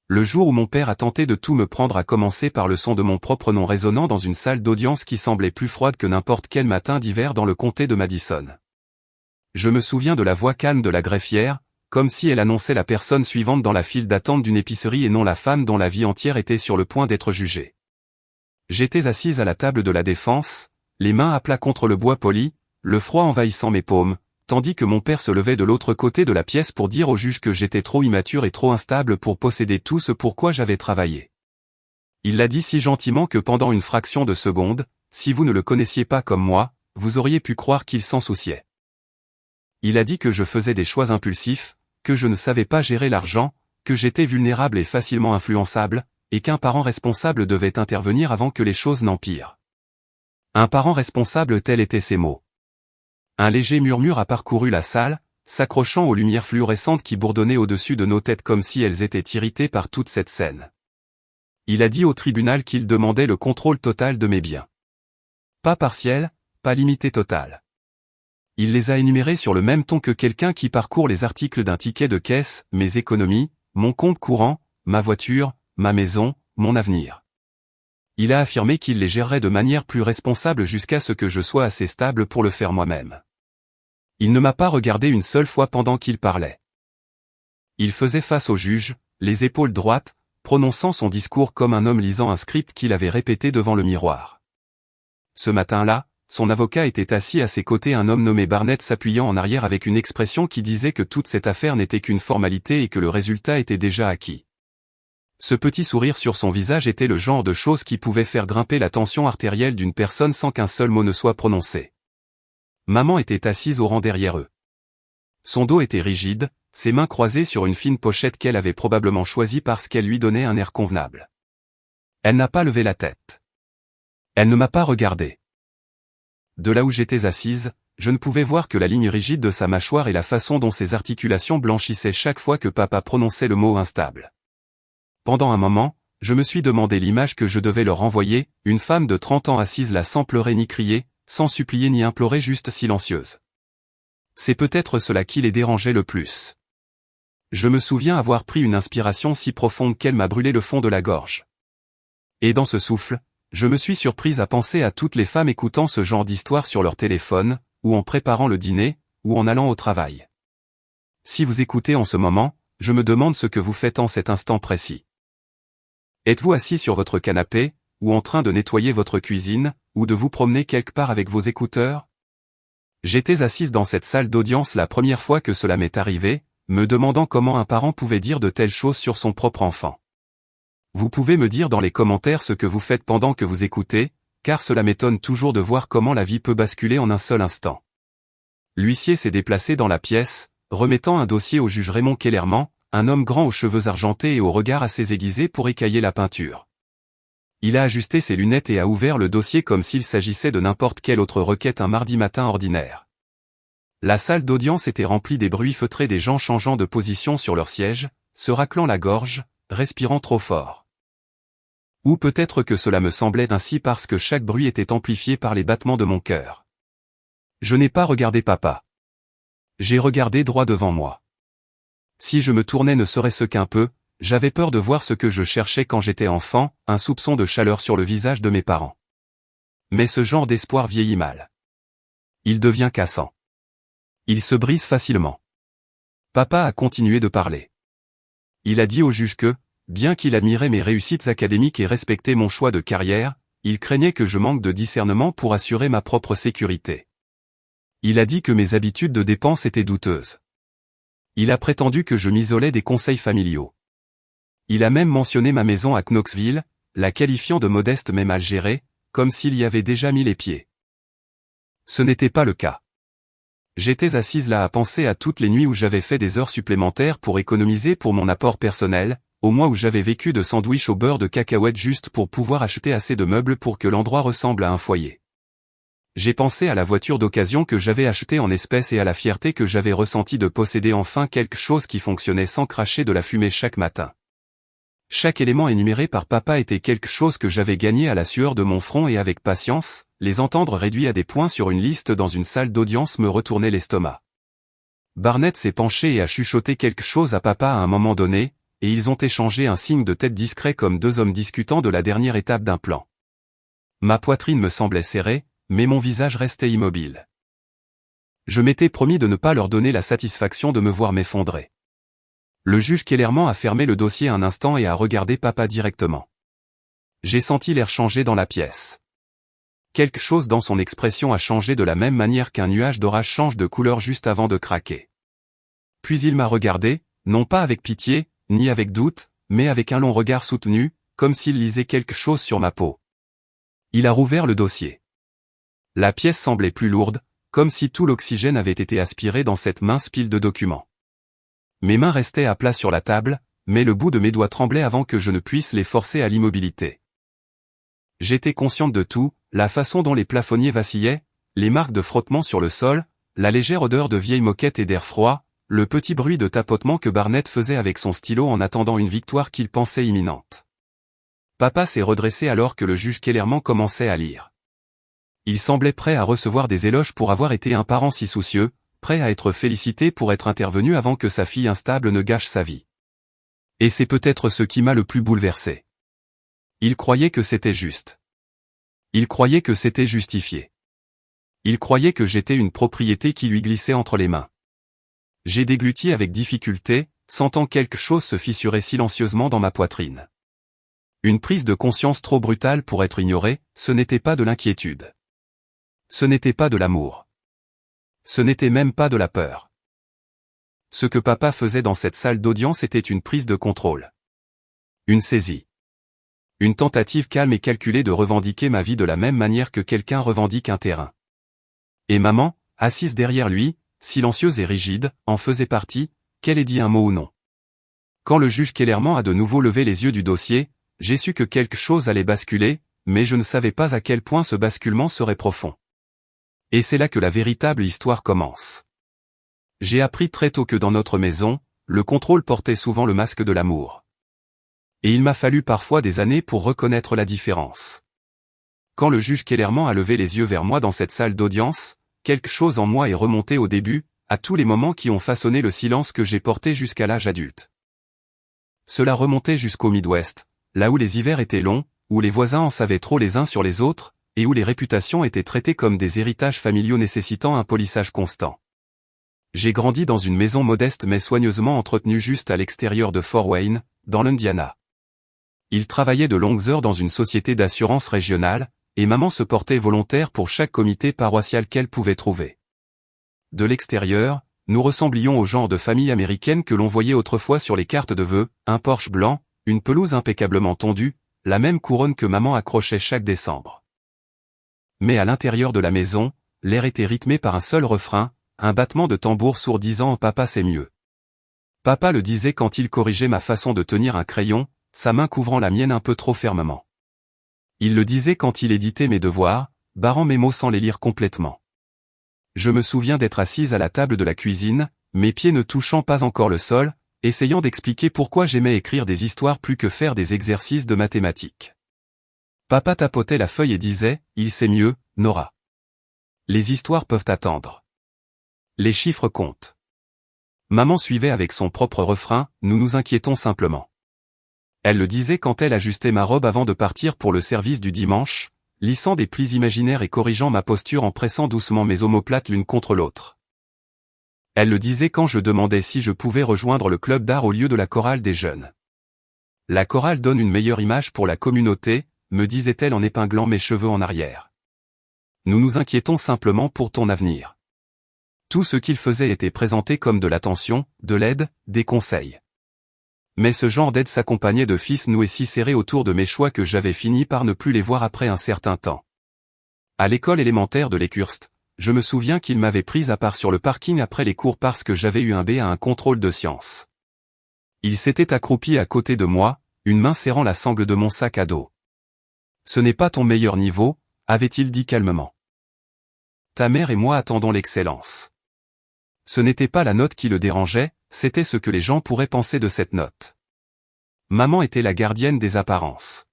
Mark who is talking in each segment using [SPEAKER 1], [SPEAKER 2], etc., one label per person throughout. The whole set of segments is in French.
[SPEAKER 1] le jour où mon père a tenté de tout me prendre, à commencer par le son de mon propre nom résonnant dans une salle d'audience qui semblait plus froide que n'importe quel matin d'hiver dans le comté de Madison. Je me souviens de la voix calme de la greffière, comme si elle annonçait la personne suivante dans la file d'attente d'une épicerie et non la femme dont la vie entière était sur le point d'être jugée. J'étais assise à la table de la défense, les mains à plat contre le bois poli, le froid envahissant mes paumes, tandis que mon père se levait de l'autre côté de la pièce pour dire au juge que j'étais trop immature et trop instable pour posséder tout ce pour quoi j'avais travaillé. Il l'a dit si gentiment que pendant une fraction de seconde, si vous ne le connaissiez pas comme moi, vous auriez pu croire qu'il s'en souciait. Il a dit que je faisais des choix impulsifs, que je ne savais pas gérer l'argent, que j'étais vulnérable et facilement influençable, et qu'un parent responsable devait intervenir avant que les choses n'empirent. Un parent responsable, tels étaient ses mots. Un léger murmure a parcouru la salle, s'accrochant aux lumières fluorescentes qui bourdonnaient au-dessus de nos têtes comme si elles étaient irritées par toute cette scène. Il a dit au tribunal qu'il demandait le contrôle total de mes biens. Pas partiel, pas limité total. Il les a énumérés sur le même ton que quelqu'un qui parcourt les articles d'un ticket de caisse, mes économies, mon compte courant, ma voiture, ma maison, mon avenir. Il a affirmé qu'il les gérerait de manière plus responsable jusqu'à ce que je sois assez stable pour le faire moi-même. Il ne m'a pas regardé une seule fois pendant qu'il parlait. Il faisait face au juge, les épaules droites, prononçant son discours comme un homme lisant un script qu'il avait répété devant le miroir. Ce matin-là, son avocat était assis à ses côtés, un homme nommé Barnett s'appuyant en arrière avec une expression qui disait que toute cette affaire n'était qu'une formalité et que le résultat était déjà acquis. Ce petit sourire sur son visage était le genre de chose qui pouvait faire grimper la tension artérielle d'une personne sans qu'un seul mot ne soit prononcé. Maman était assise au rang derrière eux. Son dos était rigide, ses mains croisées sur une fine pochette qu'elle avait probablement choisie parce qu'elle lui donnait un air convenable. Elle n'a pas levé la tête. Elle ne m'a pas regardé. De là où j'étais assise, je ne pouvais voir que la ligne rigide de sa mâchoire et la façon dont ses articulations blanchissaient chaque fois que papa prononçait le mot instable. Pendant un moment, je me suis demandé l'image que je devais leur envoyer, une femme de 30 ans assise là sans pleurer ni crier, sans supplier ni implorer, juste silencieuse. C'est peut-être cela qui les dérangeait le plus. Je me souviens avoir pris une inspiration si profonde qu'elle m'a brûlé le fond de la gorge. Et dans ce souffle, je me suis surprise à penser à toutes les femmes écoutant ce genre d'histoire sur leur téléphone, ou en préparant le dîner, ou en allant au travail. Si vous écoutez en ce moment, je me demande ce que vous faites en cet instant précis. Êtes-vous assis sur votre canapé, ou en train de nettoyer votre cuisine, ou de vous promener quelque part avec vos écouteurs? J'étais assise dans cette salle d'audience la première fois que cela m'est arrivé, me demandant comment un parent pouvait dire de telles choses sur son propre enfant. Vous pouvez me dire dans les commentaires ce que vous faites pendant que vous écoutez, car cela m'étonne toujours de voir comment la vie peut basculer en un seul instant. L'huissier s'est déplacé dans la pièce, remettant un dossier au juge Raymond Kellerman, un homme grand aux cheveux argentés et au regard assez aiguisé pour écailler la peinture. Il a ajusté ses lunettes et a ouvert le dossier comme s'il s'agissait de n'importe quelle autre requête un mardi matin ordinaire. La salle d'audience était remplie des bruits feutrés des gens changeant de position sur leur siège, se raclant la gorge, respirant trop fort. Ou peut-être que cela me semblait ainsi parce que chaque bruit était amplifié par les battements de mon cœur. Je n'ai pas regardé papa. J'ai regardé droit devant moi. Si je me tournais ne serait-ce qu'un peu, j'avais peur de voir ce que je cherchais quand j'étais enfant, un soupçon de chaleur sur le visage de mes parents. Mais ce genre d'espoir vieillit mal. Il devient cassant. Il se brise facilement. Papa a continué de parler. Il a dit au juge que, bien qu'il admirait mes réussites académiques et respectait mon choix de carrière, il craignait que je manque de discernement pour assurer ma propre sécurité. Il a dit que mes habitudes de dépenses étaient douteuses. Il a prétendu que je m'isolais des conseils familiaux. Il a même mentionné ma maison à Knoxville, la qualifiant de modeste mais mal gérée, comme s'il y avait déjà mis les pieds. Ce n'était pas le cas. J'étais assise là à penser à toutes les nuits où j'avais fait des heures supplémentaires pour économiser pour mon apport personnel, aux mois où j'avais vécu de sandwichs au beurre de cacahuètes juste pour pouvoir acheter assez de meubles pour que l'endroit ressemble à un foyer. J'ai pensé à la voiture d'occasion que j'avais achetée en espèces et à la fierté que j'avais ressentie de posséder enfin quelque chose qui fonctionnait sans cracher de la fumée chaque matin. Chaque élément énuméré par papa était quelque chose que j'avais gagné à la sueur de mon front et avec patience, les entendre réduits à des points sur une liste dans une salle d'audience me retournait l'estomac. Barnett s'est penché et a chuchoté quelque chose à papa à un moment donné, et ils ont échangé un signe de tête discret comme deux hommes discutant de la dernière étape d'un plan. Ma poitrine me semblait serrée, mais mon visage restait immobile. Je m'étais promis de ne pas leur donner la satisfaction de me voir m'effondrer. Le juge Kellerman a fermé le dossier un instant et a regardé papa directement. J'ai senti l'air changer dans la pièce. Quelque chose dans son expression a changé de la même manière qu'un nuage d'orage change de couleur juste avant de craquer. Puis il m'a regardé, non pas avec pitié, ni avec doute, mais avec un long regard soutenu, comme s'il lisait quelque chose sur ma peau. Il a rouvert le dossier. La pièce semblait plus lourde, comme si tout l'oxygène avait été aspiré dans cette mince pile de documents. Mes mains restaient à plat sur la table, mais le bout de mes doigts tremblait avant que je ne puisse les forcer à l'immobilité. J'étais consciente de tout, la façon dont les plafonniers vacillaient, les marques de frottement sur le sol, la légère odeur de vieille moquette et d'air froid, le petit bruit de tapotement que Barnett faisait avec son stylo en attendant une victoire qu'il pensait imminente. Papa s'est redressé alors que le juge Kellerman commençait à lire. Il semblait prêt à recevoir des éloges pour avoir été un parent si soucieux, prêt à être félicité pour être intervenu avant que sa fille instable ne gâche sa vie. Et c'est peut-être ce qui m'a le plus bouleversé. Il croyait que c'était juste. Il croyait que c'était justifié. Il croyait que j'étais une propriété qui lui glissait entre les mains. J'ai dégluti avec difficulté, sentant quelque chose se fissurer silencieusement dans ma poitrine. Une prise de conscience trop brutale pour être ignorée, ce n'était pas de l'inquiétude. Ce n'était pas de l'amour. Ce n'était même pas de la peur. Ce que papa faisait dans cette salle d'audience était une prise de contrôle. Une saisie. Une tentative calme et calculée de revendiquer ma vie de la même manière que quelqu'un revendique un terrain. Et maman, assise derrière lui, silencieuse et rigide, en faisait partie, qu'elle ait dit un mot ou non. Quand le juge Kellerman a de nouveau levé les yeux du dossier, j'ai su que quelque chose allait basculer, mais je ne savais pas à quel point ce basculement serait profond. Et c'est là que la véritable histoire commence. J'ai appris très tôt que dans notre maison, le contrôle portait souvent le masque de l'amour. Et il m'a fallu parfois des années pour reconnaître la différence. Quand le juge Kellerman a levé les yeux vers moi dans cette salle d'audience, quelque chose en moi est remonté au début, à tous les moments qui ont façonné le silence que j'ai porté jusqu'à l'âge adulte. Cela remontait jusqu'au Midwest, là où les hivers étaient longs, où les voisins en savaient trop les uns sur les autres, et où les réputations étaient traitées comme des héritages familiaux nécessitant un polissage constant. J'ai grandi dans une maison modeste mais soigneusement entretenue juste à l'extérieur de Fort Wayne, dans l'Indiana. Il travaillait de longues heures dans une société d'assurance régionale, et maman se portait volontaire pour chaque comité paroissial qu'elle pouvait trouver. De l'extérieur, nous ressemblions au genre de famille américaine que l'on voyait autrefois sur les cartes de vœux, un Porsche blanc, une pelouse impeccablement tondue, la même couronne que maman accrochait chaque décembre. Mais à l'intérieur de la maison, l'air était rythmé par un seul refrain, un battement de tambour sourd disant « Papa c'est mieux ». Papa le disait quand il corrigeait ma façon de tenir un crayon, sa main couvrant la mienne un peu trop fermement. Il le disait quand il éditait mes devoirs, barrant mes mots sans les lire complètement. Je me souviens d'être assise à la table de la cuisine, mes pieds ne touchant pas encore le sol, essayant d'expliquer pourquoi j'aimais écrire des histoires plus que faire des exercices de mathématiques. Papa tapotait la feuille et disait « Il sait mieux, Nora. Les histoires peuvent attendre. Les chiffres comptent. » Maman suivait avec son propre refrain « Nous nous inquiétons simplement. » Elle le disait quand elle ajustait ma robe avant de partir pour le service du dimanche, lissant des plis imaginaires et corrigeant ma posture en pressant doucement mes omoplates l'une contre l'autre. Elle le disait quand je demandais si je pouvais rejoindre le club d'art au lieu de la chorale des jeunes. La chorale donne une meilleure image pour la communauté, me disait-elle en épinglant mes cheveux en arrière. Nous nous inquiétons simplement pour ton avenir. Tout ce qu'il faisait était présenté comme de l'attention, de l'aide, des conseils. Mais ce genre d'aide s'accompagnait de fils noués si serrés autour de mes choix que j'avais fini par ne plus les voir après un certain temps. À l'école élémentaire de Lakehurst, je me souviens qu'il m'avait prise à part sur le parking après les cours parce que j'avais eu un B à un contrôle de sciences. Il s'était accroupi à côté de moi, une main serrant la sangle de mon sac à dos. « Ce n'est pas ton meilleur niveau », avait-il dit calmement. « Ta mère et moi attendons l'excellence. » Ce n'était pas la note qui le dérangeait, c'était ce que les gens pourraient penser de cette note. Maman était la gardienne des apparences.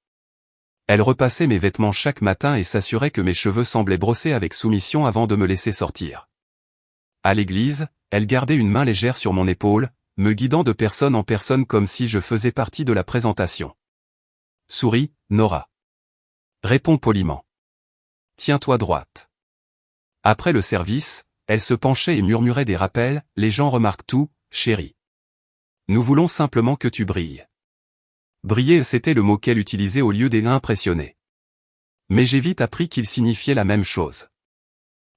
[SPEAKER 1] Elle repassait mes vêtements chaque matin et s'assurait que mes cheveux semblaient brossés avec soumission avant de me laisser sortir. À l'église, elle gardait une main légère sur mon épaule, me guidant de personne en personne comme si je faisais partie de la présentation. Souris, Nora. Réponds poliment. Tiens-toi droite. Après le service, elle se penchait et murmurait des rappels, les gens remarquent tout, chérie. Nous voulons simplement que tu brilles. Briller, c'était le mot qu'elle utilisait au lieu des impressionner. Mais j'ai vite appris qu'il signifiait la même chose.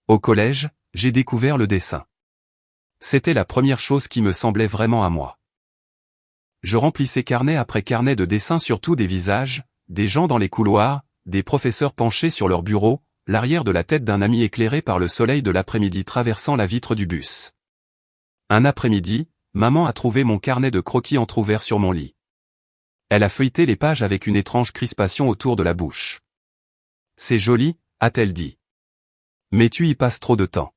[SPEAKER 1] Au collège, j'ai découvert le dessin. C'était la première chose qui me semblait vraiment à moi. Je remplissais carnet après carnet de dessins surtout des visages, des gens dans les couloirs, des professeurs penchés sur leur bureau, l'arrière de la tête d'un ami éclairé par le soleil de l'après-midi traversant la vitre du bus. Un après-midi, maman a trouvé mon carnet de croquis entrouvert sur mon lit. Elle a feuilleté les pages avec une étrange crispation autour de la bouche. C'est joli, a-t-elle dit. Mais tu y passes trop de temps.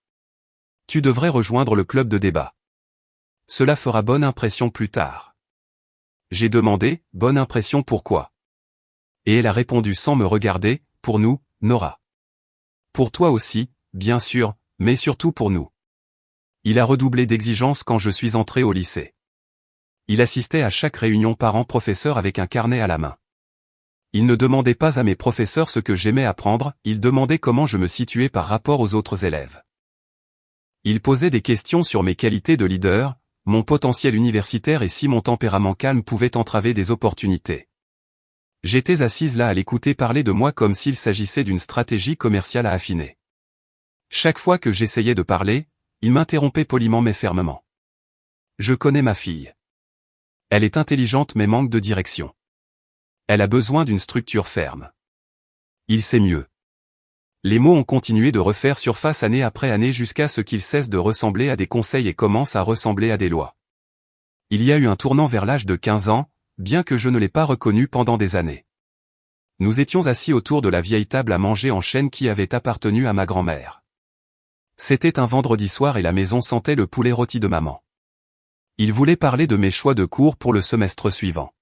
[SPEAKER 1] Tu devrais rejoindre le club de débat. Cela fera bonne impression plus tard. J'ai demandé, bonne impression pourquoi? Et elle a répondu sans me regarder, pour nous, Nora. Pour toi aussi, bien sûr, mais surtout pour nous. Il a redoublé d'exigence quand je suis entré au lycée. Il assistait à chaque réunion parents-professeurs avec un carnet à la main. Il ne demandait pas à mes professeurs ce que j'aimais apprendre, il demandait comment je me situais par rapport aux autres élèves. Il posait des questions sur mes qualités de leader, mon potentiel universitaire et si mon tempérament calme pouvait entraver des opportunités. J'étais assise là à l'écouter parler de moi comme s'il s'agissait d'une stratégie commerciale à affiner. Chaque fois que j'essayais de parler, il m'interrompait poliment mais fermement. Je connais ma fille. Elle est intelligente mais manque de direction. Elle a besoin d'une structure ferme. Il sait mieux. Les mots ont continué de refaire surface année après année jusqu'à ce qu'ils cessent de ressembler à des conseils et commencent à ressembler à des lois. Il y a eu un tournant vers l'âge de 15 ans, bien que je ne l'ai pas reconnu pendant des années. Nous étions assis autour de la vieille table à manger en chêne qui avait appartenu à ma grand-mère. C'était un vendredi soir et la maison sentait le poulet rôti de maman. Il voulait parler de mes choix de cours pour le semestre suivant.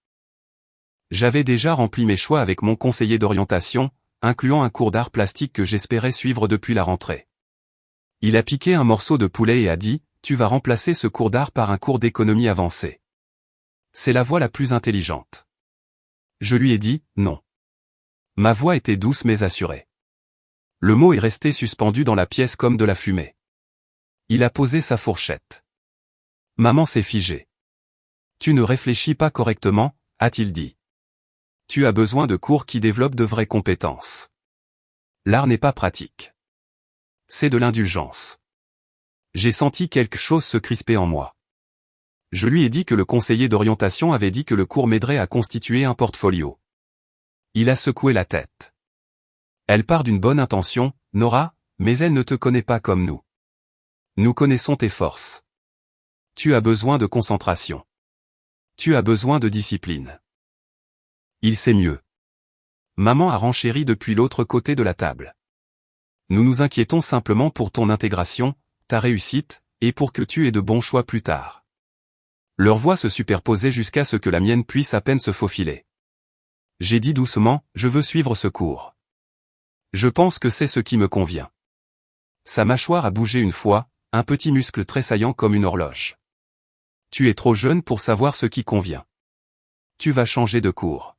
[SPEAKER 1] J'avais déjà rempli mes choix avec mon conseiller d'orientation, incluant un cours d'art plastique que j'espérais suivre depuis la rentrée. Il a piqué un morceau de poulet et a dit, « Tu vas remplacer ce cours d'art par un cours d'économie avancée. » C'est la voix la plus intelligente. Je lui ai dit, non. Ma voix était douce mais assurée. Le mot est resté suspendu dans la pièce comme de la fumée. Il a posé sa fourchette. Maman s'est figée. Tu ne réfléchis pas correctement, a-t-il dit. Tu as besoin de cours qui développent de vraies compétences. L'art n'est pas pratique. C'est de l'indulgence. J'ai senti quelque chose se crisper en moi. Je lui ai dit que le conseiller d'orientation avait dit que le cours m'aiderait à constituer un portfolio. Il a secoué la tête. Elle part d'une bonne intention, Nora, mais elle ne te connaît pas comme nous. Nous connaissons tes forces. Tu as besoin de concentration. Tu as besoin de discipline. Il sait mieux. Maman a renchéri depuis l'autre côté de la table. Nous nous inquiétons simplement pour ton intégration, ta réussite, et pour que tu aies de bons choix plus tard. Leurs voix se superposaient jusqu'à ce que la mienne puisse à peine se faufiler. J'ai dit doucement, je veux suivre ce cours. Je pense que c'est ce qui me convient. Sa mâchoire a bougé une fois, un petit muscle tressaillant comme une horloge. Tu es trop jeune pour savoir ce qui convient. Tu vas changer de cours.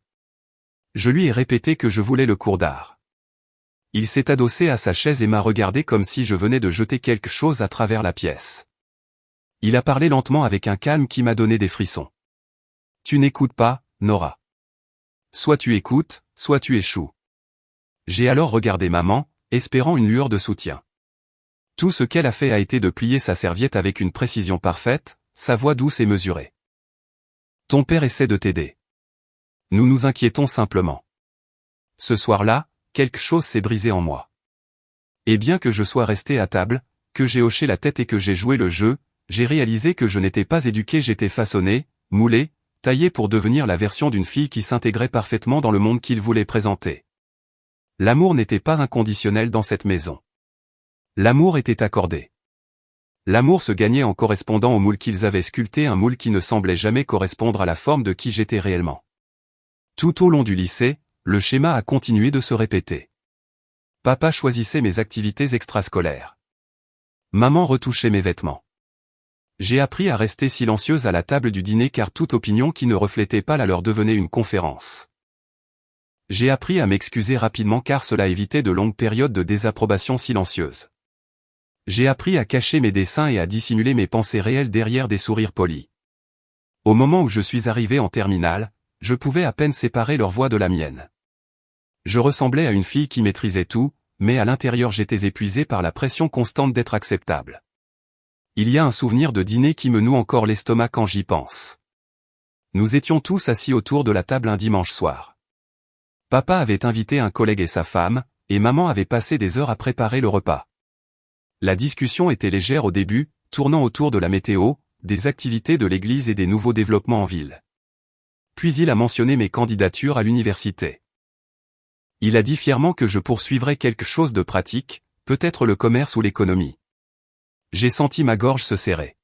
[SPEAKER 1] Je lui ai répété que je voulais le cours d'art. Il s'est adossé à sa chaise et m'a regardé comme si je venais de jeter quelque chose à travers la pièce. Il a parlé lentement avec un calme qui m'a donné des frissons. Tu n'écoutes pas, Nora. Soit tu écoutes, soit tu échoues. J'ai alors regardé maman, espérant une lueur de soutien. Tout ce qu'elle a fait a été de plier sa serviette avec une précision parfaite, sa voix douce et mesurée. Ton père essaie de t'aider. Nous nous inquiétons simplement. Ce soir-là, quelque chose s'est brisé en moi. Et bien que je sois resté à table, que j'ai hoché la tête et que j'ai joué le jeu, j'ai réalisé que je n'étais pas éduqué, j'étais façonné, moulé, taillé pour devenir la version d'une fille qui s'intégrait parfaitement dans le monde qu'il voulait présenter. L'amour n'était pas inconditionnel dans cette maison. L'amour était accordé. L'amour se gagnait en correspondant au moule qu'ils avaient sculpté, un moule qui ne semblait jamais correspondre à la forme de qui j'étais réellement. Tout au long du lycée, le schéma a continué de se répéter. Papa choisissait mes activités extrascolaires. Maman retouchait mes vêtements. J'ai appris à rester silencieuse à la table du dîner car toute opinion qui ne reflétait pas la leur devenait une conférence. J'ai appris à m'excuser rapidement car cela évitait de longues périodes de désapprobation silencieuse. J'ai appris à cacher mes dessins et à dissimuler mes pensées réelles derrière des sourires polis. Au moment où je suis arrivé en terminale, je pouvais à peine séparer leur voix de la mienne. Je ressemblais à une fille qui maîtrisait tout, mais à l'intérieur j'étais épuisé par la pression constante d'être acceptable. Il y a un souvenir de dîner qui me noue encore l'estomac quand j'y pense. Nous étions tous assis autour de la table un dimanche soir. Papa avait invité un collègue et sa femme, et maman avait passé des heures à préparer le repas. La discussion était légère au début, tournant autour de la météo, des activités de l'église et des nouveaux développements en ville. Puis il a mentionné mes candidatures à l'université. Il a dit fièrement que je poursuivrais quelque chose de pratique, peut-être le commerce ou l'économie. J'ai senti ma gorge se serrer.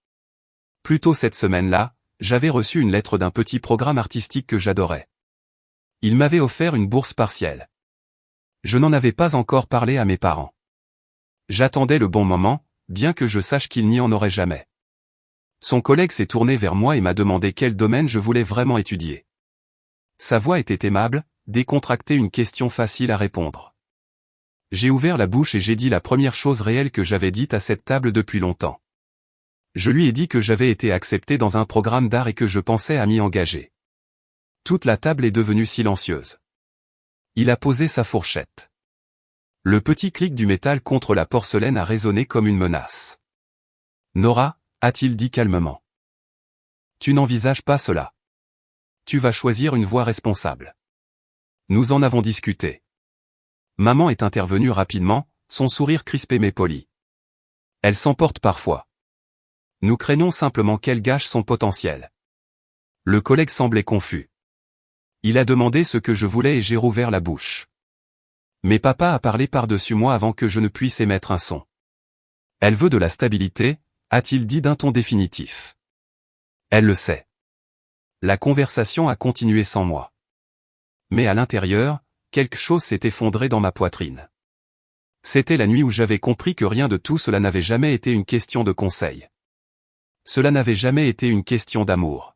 [SPEAKER 1] Plus tôt cette semaine-là, j'avais reçu une lettre d'un petit programme artistique que j'adorais. Il m'avait offert une bourse partielle. Je n'en avais pas encore parlé à mes parents. J'attendais le bon moment, bien que je sache qu'il n'y en aurait jamais. Son collègue s'est tourné vers moi et m'a demandé quel domaine je voulais vraiment étudier. Sa voix était aimable, décontractée, une question facile à répondre. J'ai ouvert la bouche et j'ai dit la première chose réelle que j'avais dite à cette table depuis longtemps. Je lui ai dit que j'avais été accepté dans un programme d'art et que je pensais à m'y engager. Toute la table est devenue silencieuse. Il a posé sa fourchette. Le petit clic du métal contre la porcelaine a résonné comme une menace. « Nora », a-t-il dit calmement. « Tu n'envisages pas cela. Tu vas choisir une voie responsable. » Nous en avons discuté. Maman est intervenue rapidement, son sourire crispé mais poli. Elle s'emporte parfois. Nous craignons simplement qu'elle gâche son potentiel. Le collègue semblait confus. Il a demandé ce que je voulais et j'ai rouvert la bouche. Mais papa a parlé par-dessus moi avant que je ne puisse émettre un son. Elle veut de la stabilité, a-t-il dit d'un ton définitif. Elle le sait. La conversation a continué sans moi. Mais à l'intérieur, quelque chose s'est effondré dans ma poitrine. C'était la nuit où j'avais compris que rien de tout cela n'avait jamais été une question de conseil. Cela n'avait jamais été une question d'amour.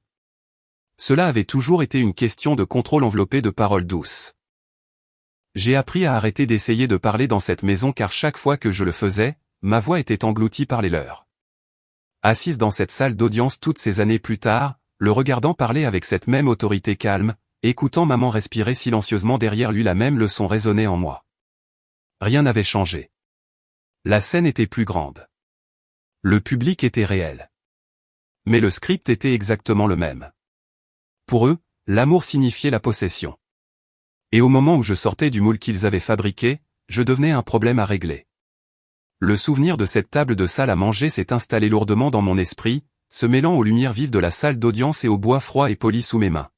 [SPEAKER 1] Cela avait toujours été une question de contrôle enveloppé de paroles douces. J'ai appris à arrêter d'essayer de parler dans cette maison car chaque fois que je le faisais, ma voix était engloutie par les leurs. Assise dans cette salle d'audience toutes ces années plus tard, le regardant parler avec cette même autorité calme, écoutant maman respirer silencieusement derrière lui, la même leçon résonnait en moi. Rien n'avait changé. La scène était plus grande. Le public était réel. Mais le script était exactement le même. Pour eux, l'amour signifiait la possession. Et au moment où je sortais du moule qu'ils avaient fabriqué, je devenais un problème à régler. Le souvenir de cette table de salle à manger s'est installé lourdement dans mon esprit, se mêlant aux lumières vives de la salle d'audience et au bois froid et poli sous mes mains.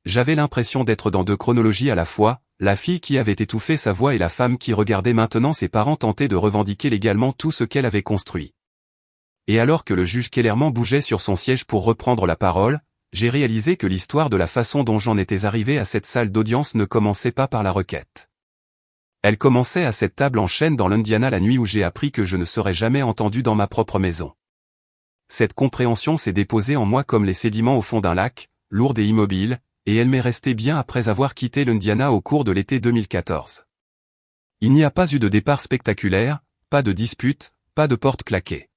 [SPEAKER 1] J'avais l'impression d'être dans deux chronologies à la fois, la fille qui avait étouffé sa voix et la femme qui regardait maintenant ses parents tenter de revendiquer légalement tout ce qu'elle avait construit. Et alors que le juge Kellerman bougeait sur son siège pour reprendre la parole, j'ai réalisé que l'histoire de la façon dont j'en étais arrivé à cette salle d'audience ne commençait pas par la requête. Elle commençait à cette table en chêne dans l'Indiana la nuit où j'ai appris que je ne serais jamais entendu dans ma propre maison. Cette compréhension s'est déposée en moi comme les sédiments au fond d'un lac, lourde et immobile, et elle m'est restée bien après avoir quitté l'Indiana au cours de l'été 2014. Il n'y a pas eu de départ spectaculaire, pas de dispute, pas de porte claquée.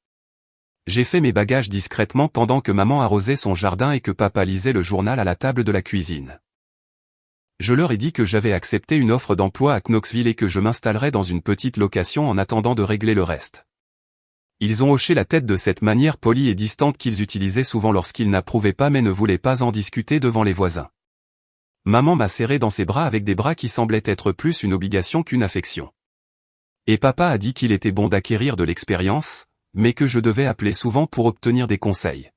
[SPEAKER 1] J'ai fait mes bagages discrètement pendant que maman arrosait son jardin et que papa lisait le journal à la table de la cuisine. Je leur ai dit que j'avais accepté une offre d'emploi à Knoxville et que je m'installerais dans une petite location en attendant de régler le reste. Ils ont hoché la tête de cette manière polie et distante qu'ils utilisaient souvent lorsqu'ils n'approuvaient pas mais ne voulaient pas en discuter devant les voisins. Maman m'a serré dans ses bras avec des bras qui semblaient être plus une obligation qu'une affection. Et papa a dit qu'il était bon d'acquérir de l'expérience, mais que je devais appeler souvent pour obtenir des conseils.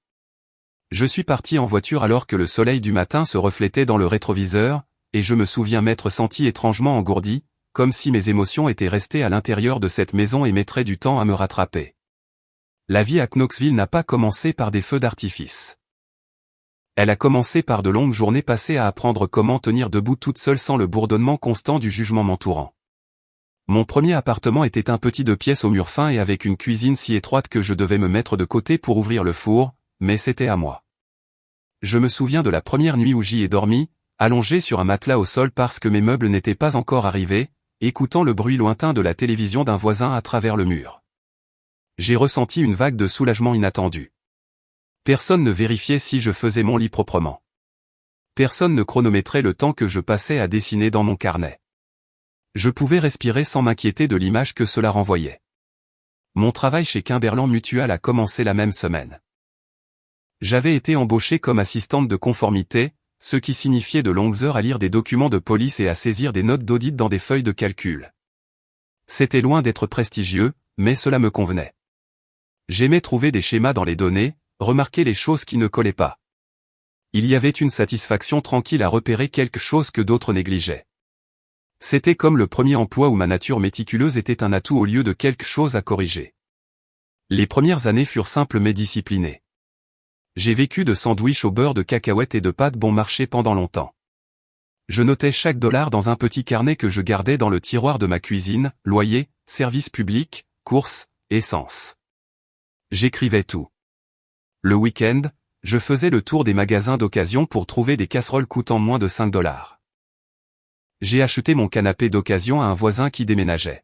[SPEAKER 1] Je suis parti en voiture alors que le soleil du matin se reflétait dans le rétroviseur, et je me souviens m'être senti étrangement engourdi, comme si mes émotions étaient restées à l'intérieur de cette maison et mettraient du temps à me rattraper. La vie à Knoxville n'a pas commencé par des feux d'artifice. Elle a commencé par de longues journées passées à apprendre comment tenir debout toute seule sans le bourdonnement constant du jugement m'entourant. Mon premier appartement était un petit 2 pièces au mur fin et avec une cuisine si étroite que je devais me mettre de côté pour ouvrir le four, mais c'était à moi. Je me souviens de la première nuit où j'y ai dormi, allongé sur un matelas au sol parce que mes meubles n'étaient pas encore arrivés, écoutant le bruit lointain de la télévision d'un voisin à travers le mur. J'ai ressenti une vague de soulagement inattendu. Personne ne vérifiait si je faisais mon lit proprement. Personne ne chronométrait le temps que je passais à dessiner dans mon carnet. Je pouvais respirer sans m'inquiéter de l'image que cela renvoyait. Mon travail chez Kimberland Mutual a commencé la même semaine. J'avais été embauché comme assistante de conformité, ce qui signifiait de longues heures à lire des documents de police et à saisir des notes d'audit dans des feuilles de calcul. C'était loin d'être prestigieux, mais cela me convenait. J'aimais trouver des schémas dans les données, remarquer les choses qui ne collaient pas. Il y avait une satisfaction tranquille à repérer quelque chose que d'autres négligeaient. C'était comme le premier emploi où ma nature méticuleuse était un atout au lieu de quelque chose à corriger. Les premières années furent simples mais disciplinées. J'ai vécu de sandwichs au beurre de cacahuètes et de pâtes bon marché pendant longtemps. Je notais chaque dollar dans un petit carnet que je gardais dans le tiroir de ma cuisine, loyer, services publics, courses, essence. J'écrivais tout. Le week-end, je faisais le tour des magasins d'occasion pour trouver des casseroles coûtant moins de 5 $. J'ai acheté mon canapé d'occasion à un voisin qui déménageait.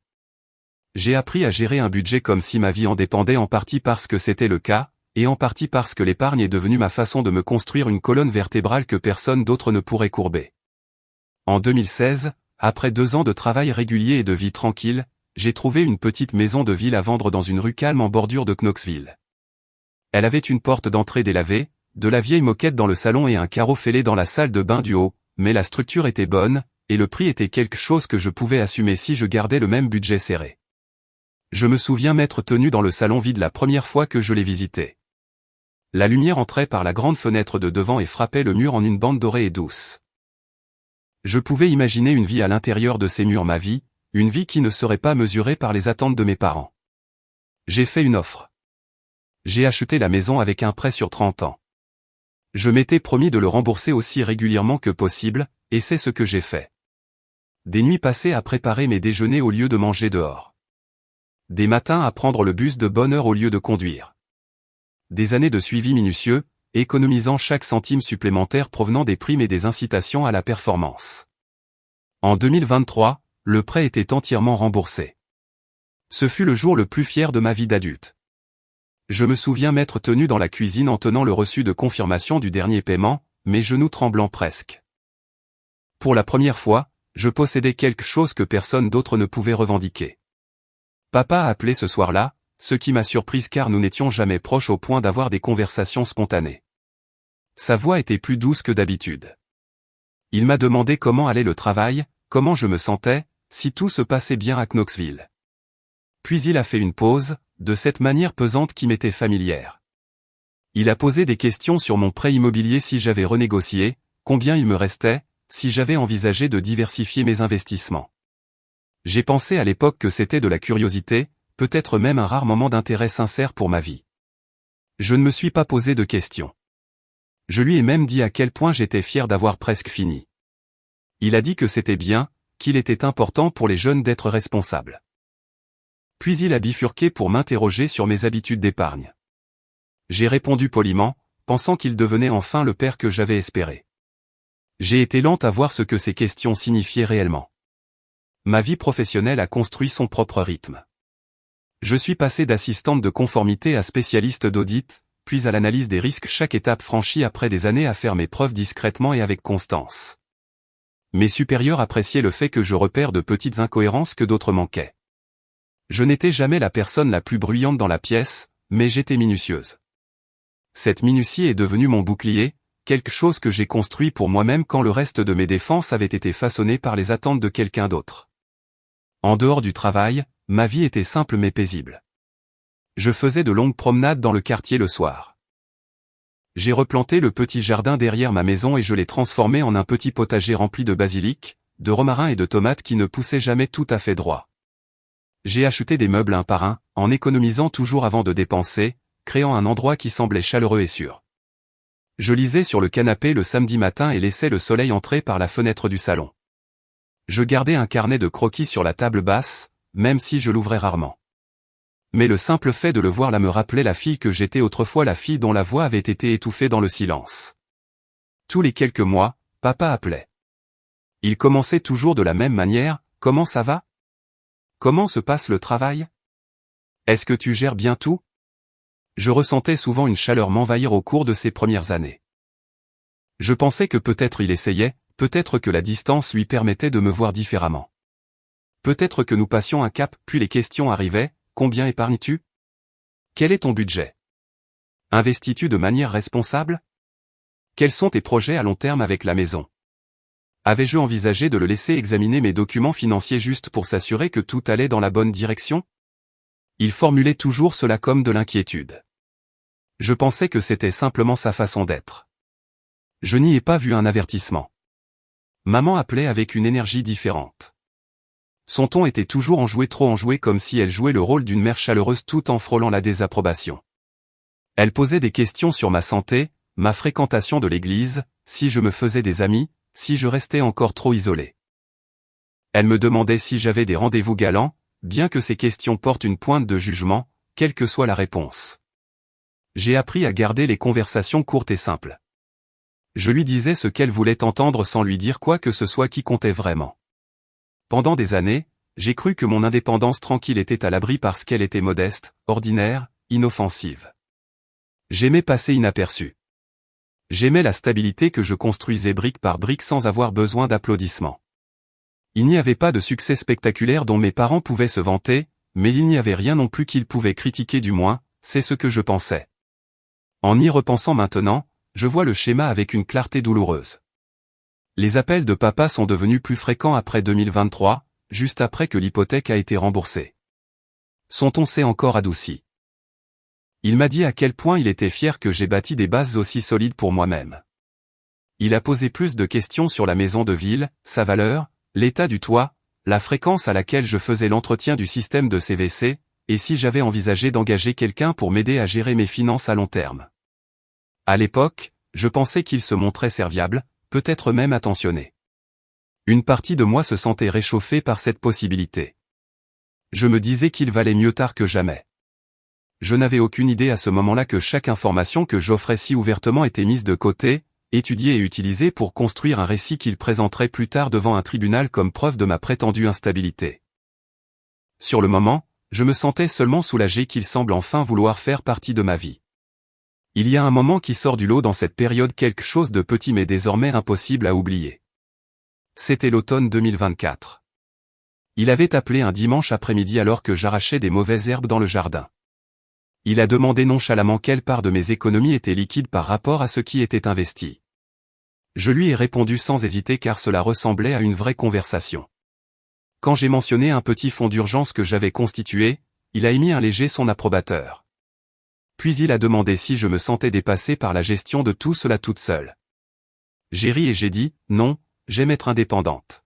[SPEAKER 1] J'ai appris à gérer un budget comme si ma vie en dépendait, en partie parce que c'était le cas, et en partie parce que l'épargne est devenue ma façon de me construire une colonne vertébrale que personne d'autre ne pourrait courber. En 2016, après 2 ans de travail régulier et de vie tranquille, j'ai trouvé une petite maison de ville à vendre dans une rue calme en bordure de Knoxville. Elle avait une porte d'entrée délavée, de la vieille moquette dans le salon et un carreau fêlé dans la salle de bain du haut, mais la structure était bonne, et le prix était quelque chose que je pouvais assumer si je gardais le même budget serré. Je me souviens m'être tenu dans le salon vide la première fois que je l'ai visité. La lumière entrait par la grande fenêtre de devant et frappait le mur en une bande dorée et douce. Je pouvais imaginer une vie à l'intérieur de ces murs, ma vie, une vie qui ne serait pas mesurée par les attentes de mes parents. J'ai fait une offre. J'ai acheté la maison avec un prêt sur 30 ans. Je m'étais promis de le rembourser aussi régulièrement que possible, et c'est ce que j'ai fait. Des nuits passées à préparer mes déjeuners au lieu de manger dehors. Des matins à prendre le bus de bonne heure au lieu de conduire. Des années de suivi minutieux, économisant chaque centime supplémentaire provenant des primes et des incitations à la performance. En 2023, le prêt était entièrement remboursé. Ce fut le jour le plus fier de ma vie d'adulte. Je me souviens m'être tenu dans la cuisine en tenant le reçu de confirmation du dernier paiement, mes genoux tremblant presque. Pour la première fois, je possédais quelque chose que personne d'autre ne pouvait revendiquer. Papa a appelé ce soir-là, ce qui m'a surprise car nous n'étions jamais proches au point d'avoir des conversations spontanées. Sa voix était plus douce que d'habitude. Il m'a demandé comment allait le travail, comment je me sentais, si tout se passait bien à Knoxville. Puis il a fait une pause, de cette manière pesante qui m'était familière. Il a posé des questions sur mon prêt immobilier, si j'avais renégocié, combien il me restait, si j'avais envisagé de diversifier mes investissements. J'ai pensé à l'époque que c'était de la curiosité, peut-être même un rare moment d'intérêt sincère pour ma vie. Je ne me suis pas posé de questions. Je lui ai même dit à quel point j'étais fier d'avoir presque fini. Il a dit que c'était bien, qu'il était important pour les jeunes d'être responsables. Puis il a bifurqué pour m'interroger sur mes habitudes d'épargne. J'ai répondu poliment, pensant qu'il devenait enfin le père que j'avais espéré. J'ai été lente à voir ce que ces questions signifiaient réellement. Ma vie professionnelle a construit son propre rythme. Je suis passé d'assistante de conformité à spécialiste d'audit, puis à l'analyse des risques, chaque étape franchie après des années à faire mes preuves discrètement et avec constance. Mes supérieurs appréciaient le fait que je repère de petites incohérences que d'autres manquaient. Je n'étais jamais la personne la plus bruyante dans la pièce, mais j'étais minutieuse. Cette minutie est devenue mon bouclier, quelque chose que j'ai construit pour moi-même quand le reste de mes défenses avait été façonné par les attentes de quelqu'un d'autre. En dehors du travail, ma vie était simple mais paisible. Je faisais de longues promenades dans le quartier le soir. J'ai replanté le petit jardin derrière ma maison et je l'ai transformé en un petit potager rempli de basilic, de romarin et de tomates qui ne poussaient jamais tout à fait droit. J'ai acheté des meubles un par un, en économisant toujours avant de dépenser, créant un endroit qui semblait chaleureux et sûr. Je lisais sur le canapé le samedi matin et laissais le soleil entrer par la fenêtre du salon. Je gardais un carnet de croquis sur la table basse, même si je l'ouvrais rarement. Mais le simple fait de le voir là me rappelait la fille que j'étais autrefois, la fille dont la voix avait été étouffée dans le silence. Tous les quelques mois, papa appelait. Il commençait toujours de la même manière, « Comment ça va? Comment se passe le travail? Est-ce que tu gères bien tout ?» Je ressentais souvent une chaleur m'envahir au cours de ces premières années. Je pensais que peut-être il essayait, peut-être que la distance lui permettait de me voir différemment. Peut-être que nous passions un cap, puis les questions arrivaient, « Combien épargnes-tu? Quel est ton budget? Investis-tu de manière responsable? Quels sont tes projets à long terme avec la maison? Avais-je envisagé de le laisser examiner mes documents financiers juste pour s'assurer que tout allait dans la bonne direction? Il formulait toujours cela comme de l'inquiétude. Je pensais que c'était simplement sa façon d'être. Je n'y ai pas vu un avertissement. Maman appelait avec une énergie différente. Son ton était toujours enjoué, trop enjoué, comme si elle jouait le rôle d'une mère chaleureuse tout en frôlant la désapprobation. Elle posait des questions sur ma santé, ma fréquentation de l'église, si je me faisais des amis, si je restais encore trop isolé. Elle me demandait si j'avais des rendez-vous galants, bien que ces questions portent une pointe de jugement, quelle que soit la réponse. J'ai appris à garder les conversations courtes et simples. Je lui disais ce qu'elle voulait entendre sans lui dire quoi que ce soit qui comptait vraiment. Pendant des années, j'ai cru que mon indépendance tranquille était à l'abri parce qu'elle était modeste, ordinaire, inoffensive. J'aimais passer inaperçu. J'aimais la stabilité que je construisais brique par brique sans avoir besoin d'applaudissements. Il n'y avait pas de succès spectaculaire dont mes parents pouvaient se vanter, mais il n'y avait rien non plus qu'ils pouvaient critiquer, du moins, c'est ce que je pensais. En y repensant maintenant, je vois le schéma avec une clarté douloureuse. Les appels de papa sont devenus plus fréquents après 2023, juste après que l'hypothèque a été remboursée. Son ton s'est encore adouci. Il m'a dit à quel point il était fier que j'ai bâti des bases aussi solides pour moi-même. Il a posé plus de questions sur la maison de ville, sa valeur, l'état du toit, la fréquence à laquelle je faisais l'entretien du système de CVC, et si j'avais envisagé d'engager quelqu'un pour m'aider à gérer mes finances à long terme. À l'époque, je pensais qu'il se montrait serviable, peut-être même attentionné. Une partie de moi se sentait réchauffée par cette possibilité. Je me disais qu'il valait mieux tard que jamais. Je n'avais aucune idée à ce moment-là que chaque information que j'offrais si ouvertement était mise de côté, étudiée et utilisée pour construire un récit qu'il présenterait plus tard devant un tribunal comme preuve de ma prétendue instabilité. Sur le moment, je me sentais seulement soulagé qu'il semble enfin vouloir faire partie de ma vie. Il y a un moment qui sort du lot dans cette période, quelque chose de petit mais désormais impossible à oublier. C'était l'automne 2024. Il avait appelé un dimanche après-midi alors que j'arrachais des mauvaises herbes dans le jardin. Il a demandé nonchalamment quelle part de mes économies était liquide par rapport à ce qui était investi. Je lui ai répondu sans hésiter car cela ressemblait à une vraie conversation. Quand j'ai mentionné un petit fonds d'urgence que j'avais constitué, il a émis un léger son approbateur. Puis il a demandé si je me sentais dépassé par la gestion de tout cela toute seule. J'ai ri et j'ai dit, non, j'aime être indépendante.